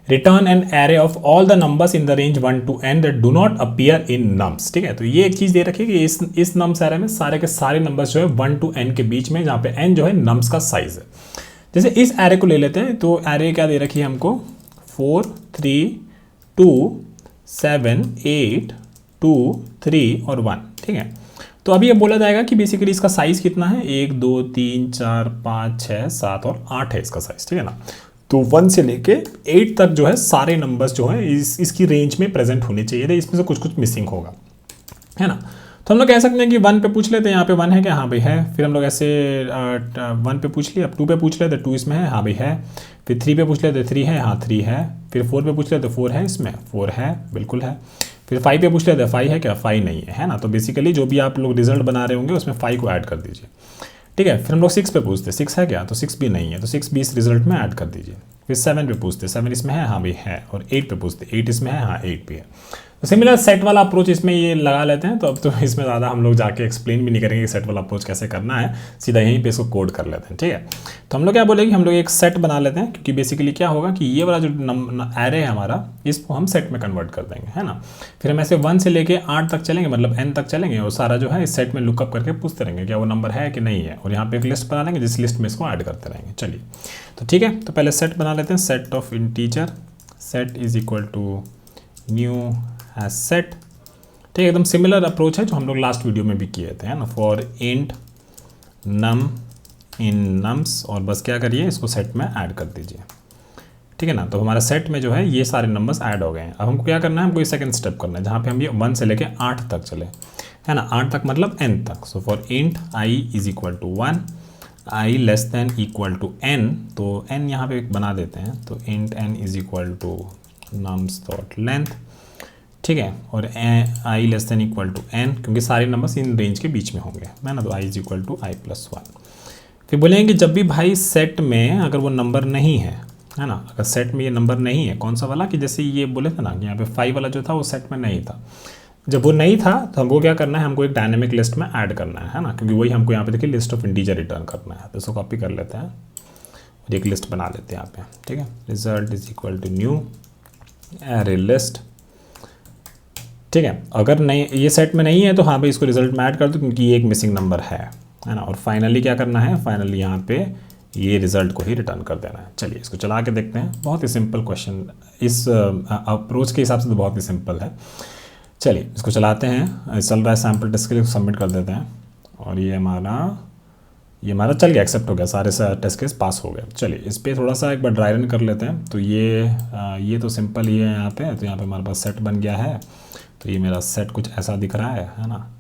return an array of all the numbers in the range 1 to n that do not appear in nums. ठीक है। तो ये एक चीज दे रखी है कि इस नम्स एरे में सारे के सारे नंबर्स जो है 1 to n के बीच में, जहाँ पे n जो है नम्स का साइज है। जैसे इस एरे को ले लेते हैं, तो एरे क्या दे रखी है हमको, 4 3 2 7 8 2 3 और 1। ठीक है। तो अभी ये बोला जाएगा कि बेसिकली इसका साइज कितना है, 1 2 3 4 5 6 7 और 8 है इसका साइज। ठीक है ना। तो 1 से लेके 8 तक जो है सारे नंबर्स जो है इसकी रेंज में प्रेजेंट होने चाहिए थे, इसमें से कुछ कुछ मिसिंग होगा, है ना। तो हम लोग कह सकते हैं कि 1 पे पूछ लेते हैं, यहाँ पे 1 है क्या, हाँ भाई है। फिर हम लोग ऐसे 1 पे पूछ लिया, अब 2 पे पूछ लेते 2 इसमें है, हाँ भाई है। फिर 3 पे पूछ लेते 3 है, हाँ 3 है। फिर 4 पे पूछ लेते 4 है, इसमें 4 है, बिल्कुल है। फिर 5 पे पूछ लेते 5 है क्या, 5 नहीं है, है ना। तो बेसिकली जो भी आप लोग रिजल्ट बना रहे होंगे उसमें 5 को ऐड कर दीजिए। ठीक है। फिर हम लोग 6 पे पूछते 6 है क्या, तो 6 भी नहीं है, तो 6 भी इस रिजल्ट में ऐड कर दीजिए। फिर 7 पे पूछते 7 इसमें है, हाँ भाई है। और 8 पे पूछते 8 इसमें है, हाँ 8 भी है। तो सिमिलर सेट वाला अप्रोच इसमें ये लगा लेते हैं। तो अब तो इसमें ज़्यादा हम लोग जाके एक्सप्लेन भी नहीं करेंगे कि सेट वाला अप्रोच कैसे करना है, सीधा यहीं पे इसको कोड कर लेते हैं। ठीक है। तो हम लोग क्या बोलेंगे, हम लोग एक सेट बना लेते हैं, क्योंकि बेसिकली क्या होगा कि ये वाला जो एरे है हमारा, इसको हम सेट में कन्वर्ट कर देंगे, है ना। फिर हम ऐसे 1 से लेके 8 तक चलेंगे, मतलब n तक चलेंगे, और सारा जो है इस सेट में लुकअप करके पूछते रहेंगे क्या वो नंबर है कि नहीं है, और यहाँ पे एक लिस्ट बना लेंगे जिस लिस्ट में इसको ऐड करते रहेंगे। चलिए, तो ठीक है। तो पहले सेट बना लेते हैं, set of integer, set is equal to new hash set. ठीक है। एकदम सिमिलर अप्रोच है जो हम लोग लास्ट वीडियो में भी किए थे, है ना, for int num in nums, और बस क्या करिए इसको सेट में ऐड कर दीजिए। ठीक है ना। तो हमारा सेट में जो है ये सारे नंबर्स ऐड हो गए हैं। अब हमको क्या करना है, हमको ये सेकंड स्टेप करना है, जहाँ पे हम ये 1 से लेके 8 तक चले, है ना, 8 तक मतलब n तक। So for int i is equal to 1, i less than equal to n, तो n यहाँ पे बना देते हैं, तो int n is equal to nums dot length. ठीक है। और i less than equal to n, क्योंकि सारे नंबर्स इन रेंज के बीच में होंगे, है ना, तो i is equal to i+1। फिर बोलेंगे कि जब भी भाई सेट में अगर वो नंबर नहीं है ना, अगर सेट में ये नंबर नहीं है, कौन सा वाला, कि जैसे ये बोले थे ना कि यहाँ पे 5 वाला जो था वो सेट में नहीं था, जब वो नहीं था तो हमको क्या करना है, हमको एक डायनेमिक लिस्ट में ऐड करना है ना, क्योंकि वही हमको यहाँ पे देखिए लिस्ट ऑफ इंटीजर रिटर्न करना है। तो इसको कॉपी कर लेते हैं और एक लिस्ट बना लेते हैं यहाँ पे। ठीक है। Result is equal to new array list. ठीक है। अगर नहीं, ये सेट में नहीं है, तो हाँ भाई इसको रिजल्ट में ऐड कर दो, क्योंकि ये एक मिसिंग नंबर है ना। और फाइनली क्या करना है, फाइनली यहाँ पे ये रिजल्ट को ही रिटर्न कर देना है। चलिए इसको चला के देखते हैं। बहुत ही सिंपल क्वेश्चन, इस अप्रोच के हिसाब से तो बहुत ही सिंपल है। चलिए इसको चलाते हैं, चल रहा है सैम्पल टेस्ट के लिए, सबमिट कर देते हैं। और ये हमारा ये हमारा चल गया, एक्सेप्ट हो गया, सारे टेस्ट केस पास हो गए। चलिए इस पर थोड़ा सा एक बार ड्राई रन कर लेते हैं। तो ये तो सिंपल ही है यहाँ पे। तो यहाँ पे हमारे पास सेट बन गया है। तो ये मेरा सेट कुछ ऐसा दिख रहा है ना,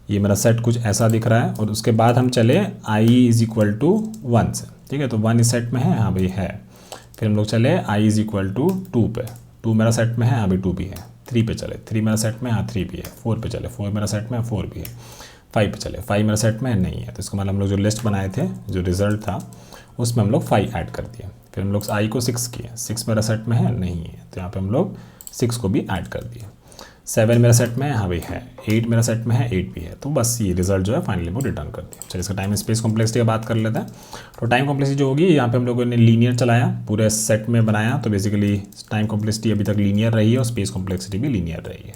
ये मेरा सेट कुछ ऐसा दिख रहा है। और उसके बाद हम चले i इज इक्वल टू 1 से, ठीक है। तो 1 इस सेट में है, हाँ भाई है। फिर हम लोग चले i इज इक्वल टू 2 पे, 2 मेरा सेट में है, हाँ भाई 2 भी है। 3 पे चले, 3 मेरा सेट में, हाँ 3 भी है। 4 पे चले, 4 मेरा सेट में, 4 भी है। 5 पे चले, 5 मेरा सेट में नहीं है। तो इसको मतलब हम लोग जो लिस्ट बनाए थे, जो रिजल्ट था, उसमें हम लोग 5 ऐड कर दिए। फिर हम लोग i को 6 किए, 6 मेरा सेट में है, नहीं है। तो यहाँ पे हम लोग 6 को भी ऐड कर दिए। 7 मेरा सेट में है, हाँ भाई है। 8 मेरा सेट में है, 8 भी है। तो बस ये रिजल्ट जो है फाइनली वो रिटर्न कर दिया। चलिए इसका टाइम स्पेस कॉम्प्लेक्सिटी की बात कर लेते हैं। तो टाइम कॉम्प्लेक्सिटी जो होगी, यहाँ पे हम लोगों ने लीनियर चलाया, पूरे सेट में बनाया। तो बेसिकली टाइम कॉम्प्लेक्सिटी अभी तक लीनियर रही है और स्पेस कॉम्प्लेक्सिटी भी लीनियर रही है,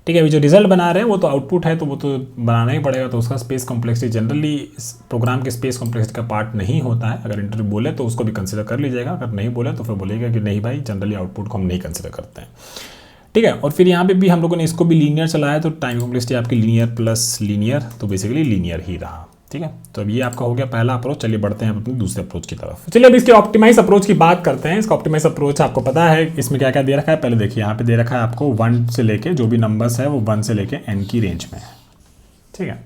ठीक है। अभी जो रिजल्ट बना रहे हैं वो तो आउटपुट है, तो वो तो बनाना ही पड़ेगा। तो उसका स्पेस कॉम्प्लेक्सिटी जनरली इस प्रोग्राम के स्पेस कॉम्प्लेक्सिटी का पार्ट नहीं होता है। अगर इंटरव्यू बोले तो उसको भी कंसिडर कर लीजिएगा, अगर नहीं बोले तो फिर बोलिएगा कि नहीं भाई जनरली आउटपुट को हम नहीं कंसिडर करते हैं, ठीक है। और फिर यहाँ पे भी हम लोगों ने इसको भी लीनियर चलाया। तो टाइम कॉम्प्लेक्सिटी आपकी लीनियर प्लस लीनियर, तो बेसिकली लीनियर ही रहा, ठीक है। तो अब ये आपका हो गया पहला अप्रोच। चलिए बढ़ते हैं अपने दूसरे अप्रोच की तरफ। चलिए अब इसके ऑप्टिमाइज अप्रोच की बात करते हैं। इसका ऑप्टिमाइज अप्रोच आपको पता है इसमें क्या क्या दे रखा है। पहले देखिए यहाँ पे दे रखा है आपको 1 से लेके, जो भी नंबर्स है वो 1 से लेके n की रेंज में है, ठीक है।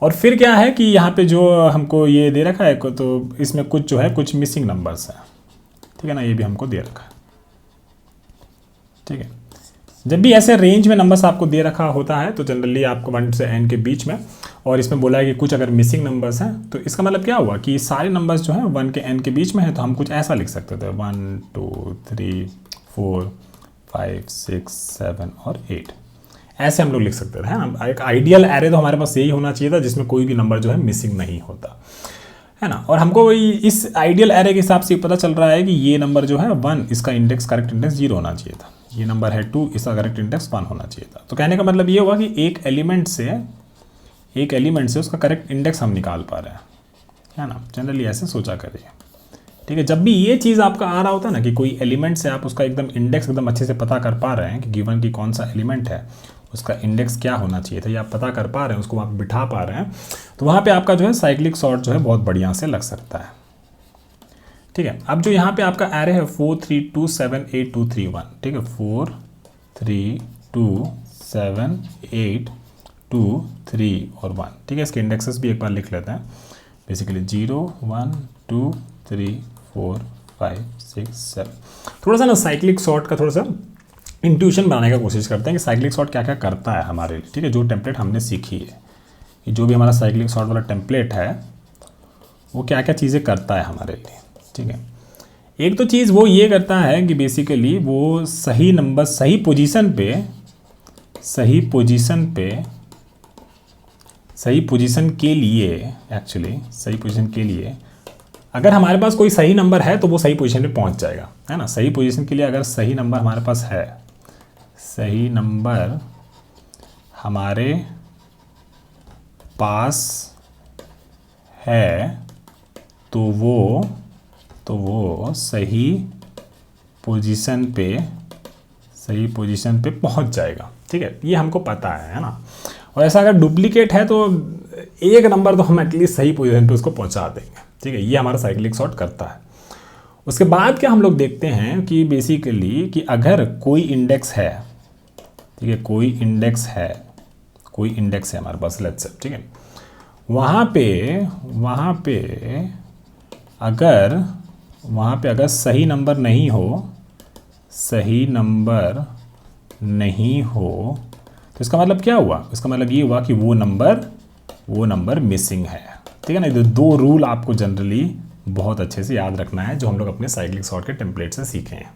और फिर क्या है कि यहाँ पे जो हमको ये दे रखा है, तो इसमें कुछ जो है कुछ मिसिंग नंबर्स है, ठीक है ना, ये भी हमको दे रखा है, ठीक है। जब भी ऐसे रेंज में नंबर्स आपको दे रखा होता है तो जनरली आपको 1 से n के बीच में, और इसमें बोला है कि कुछ अगर मिसिंग नंबर्स हैं, तो इसका मतलब क्या हुआ कि सारे नंबर्स जो हैं 1 के n के बीच में है। तो हम कुछ ऐसा लिख सकते थे 1 2 3 4 5 6 7 और 8, ऐसे हम लोग लिख सकते थे, है ना। एक आइडियल एरे तो हमारे पास यही होना चाहिए था जिसमें कोई भी नंबर जो है मिसिंग नहीं होता, है ना। और हमको इस आइडियल एरे के हिसाब से पता चल रहा है कि ये नंबर जो है 1, इसका इंडेक्स करेक्ट इंडेक्स 0 होना चाहिए था। ये नंबर है 2, इसका करेक्ट इंडेक्स 1 होना चाहिए था। तो कहने का मतलब ये हुआ कि एक एलिमेंट से उसका करेक्ट इंडेक्स हम निकाल पा रहे हैं, है ना। जनरली ऐसे सोचा करिए, ठीक है। जब भी ये चीज़ आपका आ रहा होता है ना कि कोई एलिमेंट से आप उसका एकदम इंडेक्स एकदम अच्छे से पता कर पा रहे हैं कि गिवन की कौन सा एलिमेंट है, उसका इंडेक्स क्या होना चाहिए था, ये आप पता कर पा रहे हैं, उसको आप बिठा पा रहे हैं, तो वहाँ पे आपका जो है साइक्लिक सॉर्ट जो है बहुत बढ़िया से लग सकता है, ठीक है। अब जो यहाँ पे आपका एरे है 4 3 2 7 8 2 3 1, ठीक है। 4 3 2 7 8 2 3 और 1, ठीक है। इसके इंडेक्सेस भी एक बार लिख लेते हैं। बेसिकली 0 1 2 3 4 5 6 7। थोड़ा सा ना साइक्लिक सॉर्ट का थोड़ा सा इंट्यूशन बनाने का कोशिश करते हैं कि साइक्लिक सॉर्ट क्या क्या करता है हमारे लिए, ठीक है। जो टेम्पलेट हमने सीखी है, कि जो भी हमारा साइक्लिक सॉर्ट वाला टेम्पलेट है वो क्या क्या चीज़ें करता है हमारे लिए, ठीक है। एक तो चीज़ वो ये करता है कि बेसिकली वो सही नंबर सही पोजीशन के लिए अगर हमारे पास कोई सही नंबर है तो वो सही पोजीशन पे पहुंच जाएगा, है ना। सही पोजीशन के लिए अगर सही नंबर हमारे पास है, सही नंबर हमारे पास है तो वो सही पोजीशन पे पहुंच जाएगा, ठीक है। ये हमको पता है ना। और ऐसा अगर डुप्लीकेट है तो एक नंबर तो हम एटलीस्ट सही पोजीशन पे उसको पहुंचा देंगे, ठीक है। ये हमारा साइक्लिक सॉर्ट करता है। उसके बाद क्या हम लोग देखते हैं कि बेसिकली कि अगर कोई इंडेक्स है, ठीक है, कोई इंडेक्स है हमारे पास, लेट्स से, ठीक है। वहाँ पे अगर सही नंबर नहीं हो तो इसका मतलब क्या हुआ, इसका मतलब ये हुआ कि वो नंबर मिसिंग है, ठीक है ना। ये दो रूल आपको जनरली बहुत अच्छे से याद रखना है जो हम लोग अपने साइक्लिक सॉर्ट के टेम्पलेट से सीखे हैं,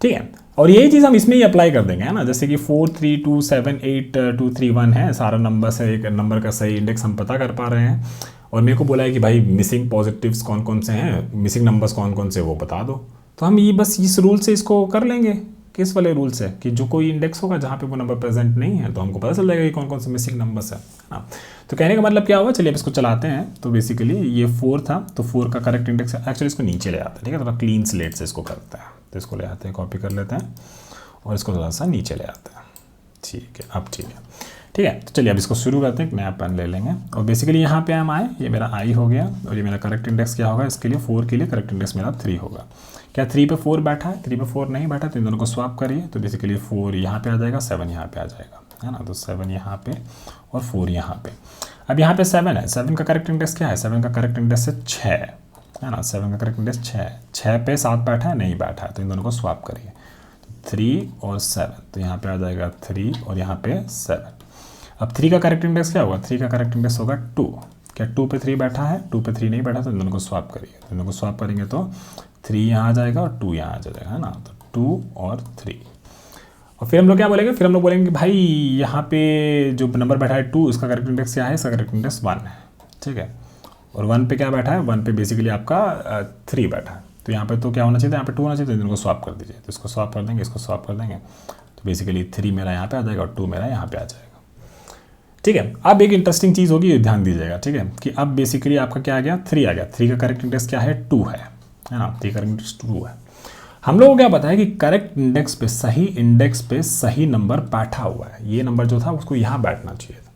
ठीक है। और यही चीज़ हम इसमें ही अप्लाई कर देंगे, है ना। जैसे कि 4 3 2 7 8 2 3 1 है, सारा नंबर से एक नंबर का सही इंडेक्स हम पता कर पा रहे हैं। और मेरे को बोला है कि भाई मिसिंग पॉजिटिव्स कौन कौन से हैं, मिसिंग नंबर्स कौन कौन से वो बता दो। तो हम ये बस इस रूल से इसको कर लेंगे, किस वाले रूल से, कि जो कोई इंडेक्स होगा जहाँ पे वो नंबर प्रेजेंट नहीं है तो हमको पता चल जाएगा कि कौन कौन से मिसिंग नंबर्स है ना। तो कहने का मतलब क्या हुआ, चलिए अब इसको चलाते हैं। तो बेसिकली ये 4 था, तो 4 का करेक्ट इंडेक्स एक्चुअली इसको नीचे ले आते हैं, ठीक है। थोड़ा क्लीन स्लेट से इसको करते हैं। तो इसको ले आते हैं, कॉपी कर लेते हैं और इसको थोड़ा सा नीचे ले आते हैं, ठीक है। अब ठीक है, ठीक है। तो चलिए अब इसको शुरू करते हैं, एक नया पेन ले लेंगे और बेसिकली यहाँ पे हम आए, ये मेरा आई हो गया और ये मेरा करेक्ट इंडेक्स क्या होगा, इसके लिए 4 के लिए करेक्ट इंडेक्स मेरा 3 होगा। क्या 3 पे 4 बैठा है? 3 पे 4 नहीं बैठा, तो इन दोनों को स्वैप करिए, तो बेसिकली 4 यहाँ पे आ जाएगा, 7 यहाँ पे आ जाएगा, है ना। तो 7 यहाँ पे और 4 यहाँ पे। अब यहाँ पे 7 है, 7 का करेक्ट इंडेक्स क्या है? 7 का करेक्ट इंडेक्स है 6, है ना। 7 का करेक्ट इंडेक्स 6 पे 7 बैठा है, नहीं बैठा है, तो इन दोनों को स्वैप करिए, 3 और 7, तो यहाँ पे आ जाएगा 3 और यहाँ पे 7। अब 3 का करेक्ट इंडेक्स क्या होगा? 3 का करेक्ट इंडेक्स होगा 2। क्या 2 पे 3 बैठा है? 2 पे 3 नहीं बैठा, तो इन दोनों को स्वैप करिए, इन दोनों को स्वैप करेंगे तो 3 यहाँ आ जाएगा और 2 यहाँ आ जाएगा, है ना। तो 2 और 3। और फिर हम लोग क्या बोलेंगे? फिर हम लोग बोलेंगे कि भाई यहाँ पे जो नंबर बैठा है 2, इसका करेक्ट इंडेक्स क्या है? इसका करेक्ट इंडेक्स 1 है, ठीक है। और 1 पे क्या बैठा है? 1 पे बेसिकली आपका 3 बैठा है, तो यहाँ पे तो क्या होना चाहिए? यहाँ पे 2 होना चाहिए, तो इनको स्वैप कर दीजिए, तो इसको स्वैप कर देंगे, इसको स्वैप कर देंगे, तो बेसिकली 3 मेरा यहाँ पे आ जाएगा और 2 मेरा यहाँ पे आ जाएगा, ठीक है। अब एक इंटरेस्टिंग चीज़ होगी, ध्यान दीजिएगा, ठीक है, कि अब बेसिकली आपका क्या आ गया? 3 आ गया। 3 का करेक्ट इंडेक्स क्या है? 2 है ना। 3 का करेक्ट इंडेक्स 2 है। हम लोगों को क्या पता है कि करेक्ट इंडेक्स पे सही नंबर बैठा हुआ है। ये नंबर जो था उसको यहाँ बैठना चाहिए था,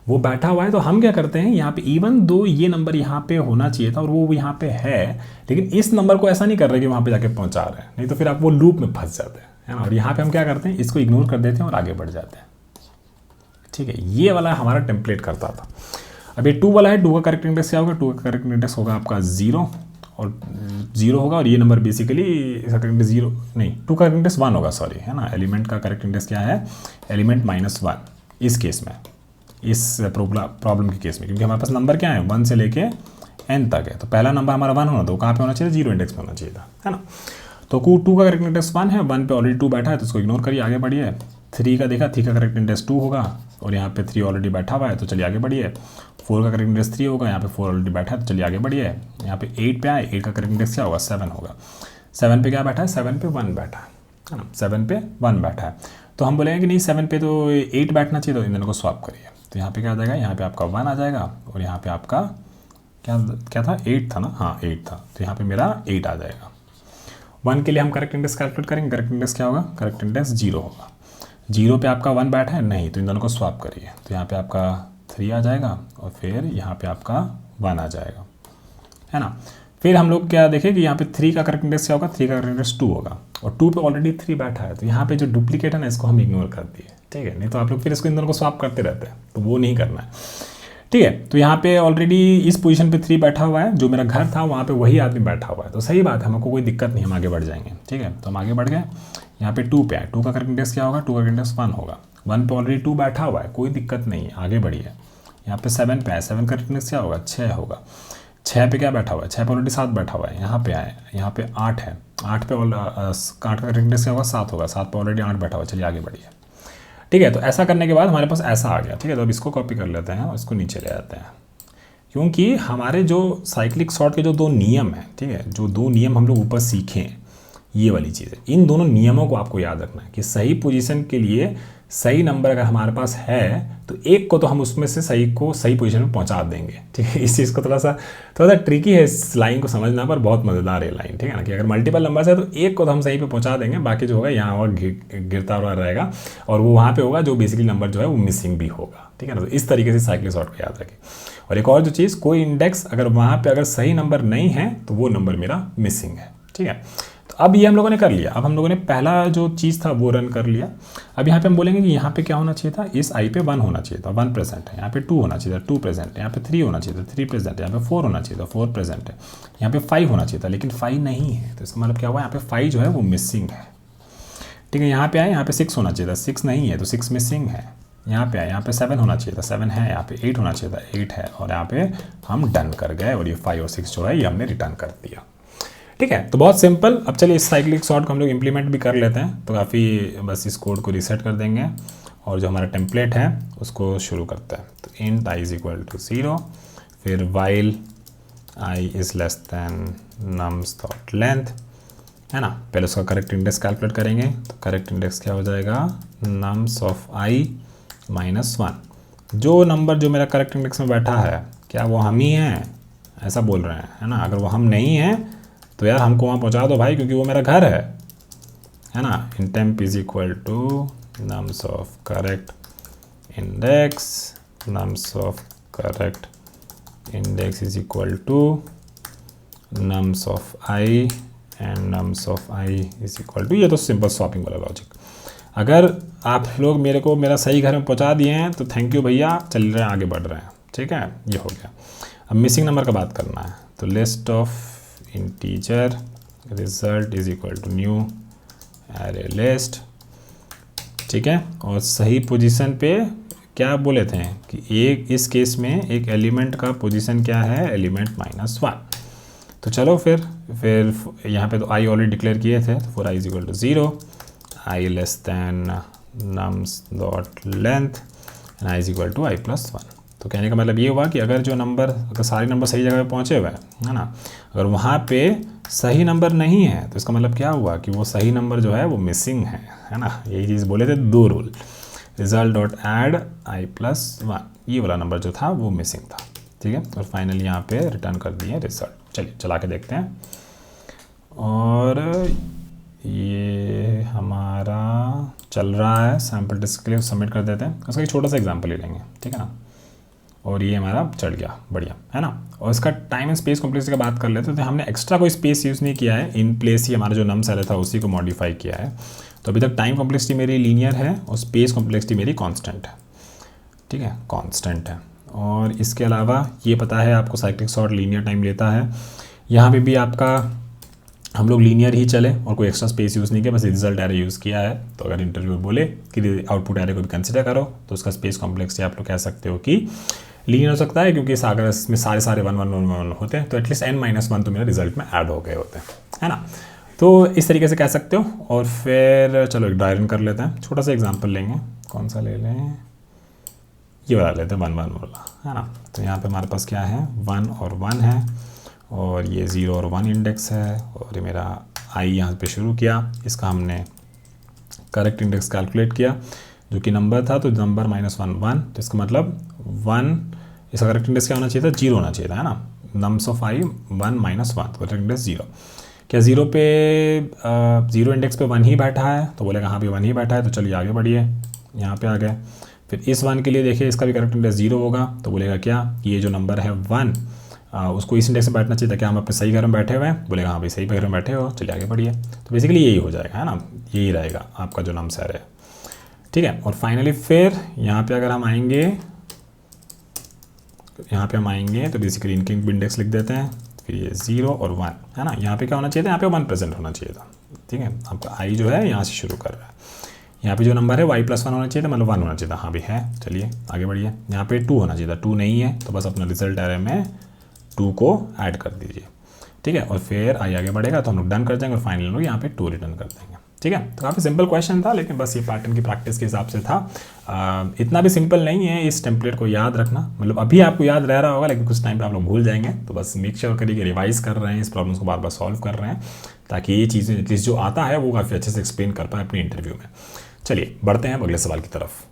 वो बैठा हुआ है। तो हम क्या करते हैं यहाँ पे, इवन दो ये नंबर यहाँ पे होना चाहिए था और वो यहाँ पे है, लेकिन इस नंबर को ऐसा नहीं कर रहे कि वहाँ पे जाके पहुँचा रहे हैं, नहीं तो फिर आप वो लूप में फंस जाते हैं, है ना। और यहाँ पे हम क्या करते हैं, इसको इग्नोर कर देते हैं और आगे बढ़ जाते हैं, ठीक है। ये वाला हमारा टेम्पलेट करता था। अब ये 2 वाला है, 2 का करेक्ट इंडेक्स क्या होगा? 2 का करेक्ट इंडेक्स होगा आपका 0 और 0 होगा, और ये नंबर बेसिकली इसका करेक्ट इंडेक्स 0 नहीं, 2 का करेक्ट इंडेक्स 1 होगा, सॉरी, है ना। एलिमेंट का करेक्ट इंडेक्स क्या है? एलिमेंट -1 इस केस में, इस प्रॉब्लम के केस में, क्योंकि हमारे पास नंबर क्या है? 1 से लेके n तक है, तो पहला नंबर हमारा 1 होना, तो कहाँ पे होना चाहिए? 0 इंडेक्स में होना चाहिए था, है ना। तो 2 का करेक्ट इंडेक्स 1 है, 1 पे ऑलरेडी 2 बैठा है, तो इसको इग्नोर करिए, आगे बढ़िए। 3 का देखा, 3 का करेक्ट इंडेक्स 2 होगा और यहाँ पे 3 ऑलरेडी बैठा हुआ है, तो चलिए आगे बढ़िए। 4 का करेक्ट इंडेक्स 3 होगा, यहाँ पे 4 ऑलरेडी बैठा है, तो चलिए आगे बढ़िए। यहाँ पे 8 पे आए, 8 का करेक्ट इंडेक्स क्या होगा? 7 होगा। 7 पे क्या बैठा है? 7 पे 1 बैठा है ना। 7 पे 1 बैठा है, तो हम बोलेंगे कि नहीं 7 पे तो 8 बैठना चाहिए, तो इन दोनों को स्वैप करिए, तो यहाँ पे क्या आ जाएगा? यहाँ पे आपका 1 आ जाएगा और यहाँ पे आपका क्या था? 8 था ना, हाँ 8 था, तो यहाँ पे मेरा 8 आ जाएगा। 1 के लिए हम करेक्ट इंडेक्स कैलकुलेट करेंगे, करेक्ट इंडेक्स क्या होगा? करेक्ट इंडेक्स 0 होगा। 0 पे आपका 1 बैठा है नहीं, तो इन दोनों को स्वैप करिए, तो यहाँ पे आपका 3 आ जाएगा और फिर यहाँ पे आपका 1 आ जाएगा, है ना। फिर हम लोग क्या देखें कि यहाँ पे 3 का करेक्ट इंडेक्स क्या होगा? 3 का करेक्ट इंडेक्स 2 होगा और 2 पे ऑलरेडी 3 बैठा है, तो यहाँ पे जो डुप्लीकेट है ना, इसको हम इग्नोर कर दिए, ठीक है। नहीं तो आप लोग फिर इसको इन दोनों को स्वैप करते रहते हैं, तो वो नहीं करना है, ठीक है। तो यहाँ पे ऑलरेडी इस पोजीशन पे 3 बैठा हुआ है, जो मेरा घर था वहाँ पे वही आदमी बैठा हुआ है, तो सही बात है, हमको कोई दिक्कत नहीं, हम आगे बढ़ जाएंगे, ठीक है। तो हम आगे बढ़ गए, यहाँ पे 2 पे आए, 2 का करेक्ट इंडेक्स क्या होगा? 2 का करेक्ट इंडेक्स 1 होगा। 1 पे ऑलरेडी 2 बैठा हुआ है, कोई दिक्कत नहीं है, आगे बढ़िए। यहाँ पे 7 पे आए, 7 का करेक्ट इंडेक्स क्या होगा? 6 होगा। 6 पे क्या बैठा हुआ है? 6 पे ऑलरेडी 7 बैठा हुआ है, यहाँ पे आए, यहाँ पे 8 है, 8 का करेक्ट इंडेक्स क्या होगा? 7 होगा। 7 पे ऑलरेडी 8 बैठा हुआ है, चलिए आगे बढ़िए, ठीक है। तो ऐसा करने के बाद हमारे पास ऐसा आ गया, ठीक है। तो अब इसको कॉपी कर लेते हैं और इसको नीचे ले आते हैं, क्योंकि हमारे जो साइक्लिक सॉर्ट के जो 2 नियम हैं, ठीक है, जो 2 नियम हम लोग ऊपर सीखे हैं, ये वाली चीज़ है, इन दोनों नियमों को आपको याद रखना है कि सही पोजीशन के लिए सही नंबर अगर हमारे पास है तो एक को तो हम उसमें से सही को सही पोजीशन में पहुंचा देंगे, ठीक है। इस चीज़ को थोड़ा सा ट्रिकी है इस लाइन को समझना, पर बहुत मज़ेदार है लाइन, ठीक है ना, कि अगर मल्टीपल नंबर है तो एक को तो हम सही पे पहुंचा देंगे, बाकी जो होगा यहाँ और गिरता हुआ रहेगा और वो वहाँ पे होगा जो बेसिकली नंबर जो है वो मिसिंग भी होगा, ठीक है ना। तो इस तरीके से साइक्लिक सॉर्ट को याद रखें। और एक और जो चीज़, कोई इंडेक्स अगर वहाँ पे अगर सही नंबर नहीं है तो वो नंबर मेरा मिसिंग है, ठीक है। तो अब ये हम लोगों ने कर लिया, अब हम लोगों ने पहला जो चीज़ था वो रन कर लिया। अब यहाँ पे हम बोलेंगे कि यहाँ पे क्या होना चाहिए था? इस आई पे 1 होना चाहिए था, 1 प्रेजेंट है। यहाँ पे 2 होना चाहिए था, 2 प्रेजेंट है। यहाँ पे 3 होना चाहिए था, 3 प्रेजेंट है। यहाँ पे 4 होना चाहिए था, 4 प्रेजेंट है। यहाँ पे 5 होना चाहिए था, लेकिन 5 नहीं है, तो इसका मतलब क्या हुआ? यहाँ पे 5 जो है वो मिसिंग है, ठीक है। यहाँ पे आए, यहाँ पे 6 होना चाहिए था, 6 नहीं है, तो 6 मिसिंग है। यहाँ पे आए, यहाँ पे 7 होना चाहिए था, 7 है। यहाँ पे 8 होना चाहिए था, 8 है। और यहाँ पे हम डन कर गए और ये 5 और 6 जो है ये हमने रिटर्न कर दिया, ठीक है। तो बहुत सिंपल। अब चलिए इस साइक्लिक सॉर्ट को हम लोग इम्प्लीमेंट भी कर लेते हैं, तो काफ़ी बस इस कोड को रीसेट कर देंगे और जो हमारा टेम्पलेट है उसको शुरू करते हैं। तो int i is equal to 0, फिर while i is less than nums dot length, है ना। पहले उसका करेक्ट इंडेक्स कैलकुलेट करेंगे, तो करेक्ट इंडेक्स क्या हो जाएगा? Nums of i -1। जो नंबर जो मेरा करेक्ट इंडेक्स में बैठा है क्या वो हम ही हैं? ऐसा बोल रहे हैं, है ना। अगर वो हम नहीं हैं तो यार हमको वहाँ पहुँचा दो भाई, क्योंकि वो मेरा घर है ना। Int temp is equal to nums of correct index nums of correct index is equal to nums of I and nums of I is equal to, ये तो सिंपल स्वैपिंग वाला लॉजिक। अगर आप लोग मेरे को मेरा सही घर में पहुंचा दिए हैं तो थैंक यू भैया, चल रहे हैं आगे बढ़ रहे हैं, ठीक है, ये हो गया। अब मिसिंग नंबर का बात करना है, तो list of integer result is equal to new array list, ठीक है। और सही पोजीशन पे क्या बोले थे कि एक इस केस में एक एलिमेंट का पोजीशन क्या है, एलिमेंट -1। तो चलो फिर यहाँ पे तो आई ऑलरेडी डिक्लेयर किए थे, तो for i is equal to 0, i less than nums dot length and i is equal to i plus 1। तो कहने का मतलब ये हुआ कि अगर जो नंबर, अगर सारे नंबर सही जगह पे पहुँचे हुए हैं, है ना, अगर वहाँ पे सही नंबर नहीं है तो इसका मतलब क्या हुआ कि वो सही नंबर जो है वो मिसिंग है ना। यही चीज़ बोले थे, दो रूल, रिजल्ट डॉट ऐड आई प्लस 1, ये वाला नंबर जो था वो मिसिंग था, ठीक है। और फाइनली यहाँ पे रिटर्न कर दिए रिजल्ट। चलिए चला के देखते हैं, और ये हमारा चल रहा है, सैम्पल डिस्क के लिए सबमिट कर देते हैं। उसका एक छोटा सा एग्जाम्पल ले लेंगे, ठीक है ना, और ये हमारा चढ़ गया, बढ़िया है ना। और इसका टाइम एंड स्पेस कॉम्प्लेक्सिटी का बात कर लेते हैं, तो हमने एक्स्ट्रा कोई स्पेस यूज़ नहीं किया है, इन प्लेस ही हमारा जो नम्स एरे था उसी को मॉडिफाई किया है। तो अभी तक टाइम कॉम्प्लेक्सिटी मेरी लीनियर है और स्पेस कॉम्प्लेक्सिटी मेरी कांस्टेंट है, ठीक है, कांस्टेंट है। और इसके अलावा ये पता है आपको साइक्लिक सॉर्ट लीनियर टाइम लेता है, यहाँ पे भी आपका हम लोग लीनियर ही चले और कोई एक्स्ट्रा स्पेस यूज़ नहीं किया, बस रिजल्ट एरे यूज़ किया है। तो अगर इंटरव्यू बोले कि आउटपुट एरे को भी कंसिडर करो तो उसका स्पेस कॉम्प्लेक्सिटी आप लोग कह सकते हो कि लीनियर हो सकता है, क्योंकि अगर इसमें सारे 1 1 1 1 होते हैं तो एटलीस्ट n-1 तो मेरे रिजल्ट में ऐड हो गए होते हैं, है ना। तो इस तरीके से कह सकते हो। और फिर चलो एक ड्राई रन कर लेते हैं, छोटा सा एग्जांपल लेंगे, कौन सा ले लें, ये वाला लेते हैं 1 1 वाला, है ना। तो यहाँ पे हमारे पास क्या है, 1 और 1 है, और ये 0 और 1 इंडेक्स है, और ये मेरा आई यहाँ पे शुरू किया, इसका हमने करेक्ट इंडेक्स कैलकुलेट किया जो कि नंबर था, तो नंबर -1 1, तो इसका मतलब 1, इसका करेक्ट इंडेक्स क्या होना चाहिए था, 0 होना चाहिए था, है ना। नम्स ऑफ आई 1 -1, तो करेक्ट इंडेक्स 0। क्या 0 पे 0 इंडेक्स पे 1 ही बैठा है, तो बोलेगा हाँ भी 1 ही बैठा है, तो चलिए आगे बढ़िए, यहाँ पे आ गए। फिर इस 1 के लिए देखिए इसका भी करेक्ट इंडेक्स 0 होगा, तो बोलेगा क्या, ये जो नंबर है 1 उसको इस इंडेक्स में बैठना चाहिए था, क्या हम अपने सही घर में बैठे हुए हैं, बोलेगा हाँ भाई सही घर में बैठे हो, चलिए आगे बढ़िए। तो बेसिकली यही हो जाएगा, है ना, यही रहेगा आपका जो नम्स एरे है, ठीक है। और फाइनली फिर यहाँ पे अगर हम आएंगे, यहाँ पे हम आएंगे तो बेसिकली इनके इंडेक्स लिख देते हैं, फिर ये 0 और 1, है ना। यहाँ पे क्या होना चाहिए था, यहाँ पे 1 प्रेजेंट होना चाहिए था, ठीक है। आपका आई जो है यहाँ से शुरू कर रहा है, यहाँ पे जो नंबर है y + 1 होना चाहिए था, मतलब 1 होना चाहिए था, हाँ भी है, चलिए आगे बढ़िए। यहाँ पे 2 होना चाहिए था, 2 नहीं है, तो बस अपना रिजल्ट एरे में 2 को ऐड कर दीजिए, ठीक है। और फिर आई आगे बढ़ेगा तो हम लोग डन कर जाएंगे, और फाइनली लोग यहाँ पे 2 रिटर्न कर देंगे, ठीक है। तो काफ़ी सिंपल क्वेश्चन था, लेकिन बस ये पैटर्न की प्रैक्टिस के हिसाब से था। इतना भी सिंपल नहीं है इस टेम्पलेट को याद रखना, मतलब अभी आपको याद रह रहा होगा, लेकिन कुछ टाइम पे आप लोग भूल जाएंगे। तो बस मेक श्योर करिए कि रिवाइज कर रहे हैं, इस प्रॉब्लम्स को बार बार सॉल्व कर रहे हैं, ताकि ये चीज़ें एटलीस्ट जो आता है वो काफ़ी अच्छे से एक्सप्लेन कर पाए अपने इंटरव्यू में। चलिए बढ़ते हैं अगले सवाल की तरफ।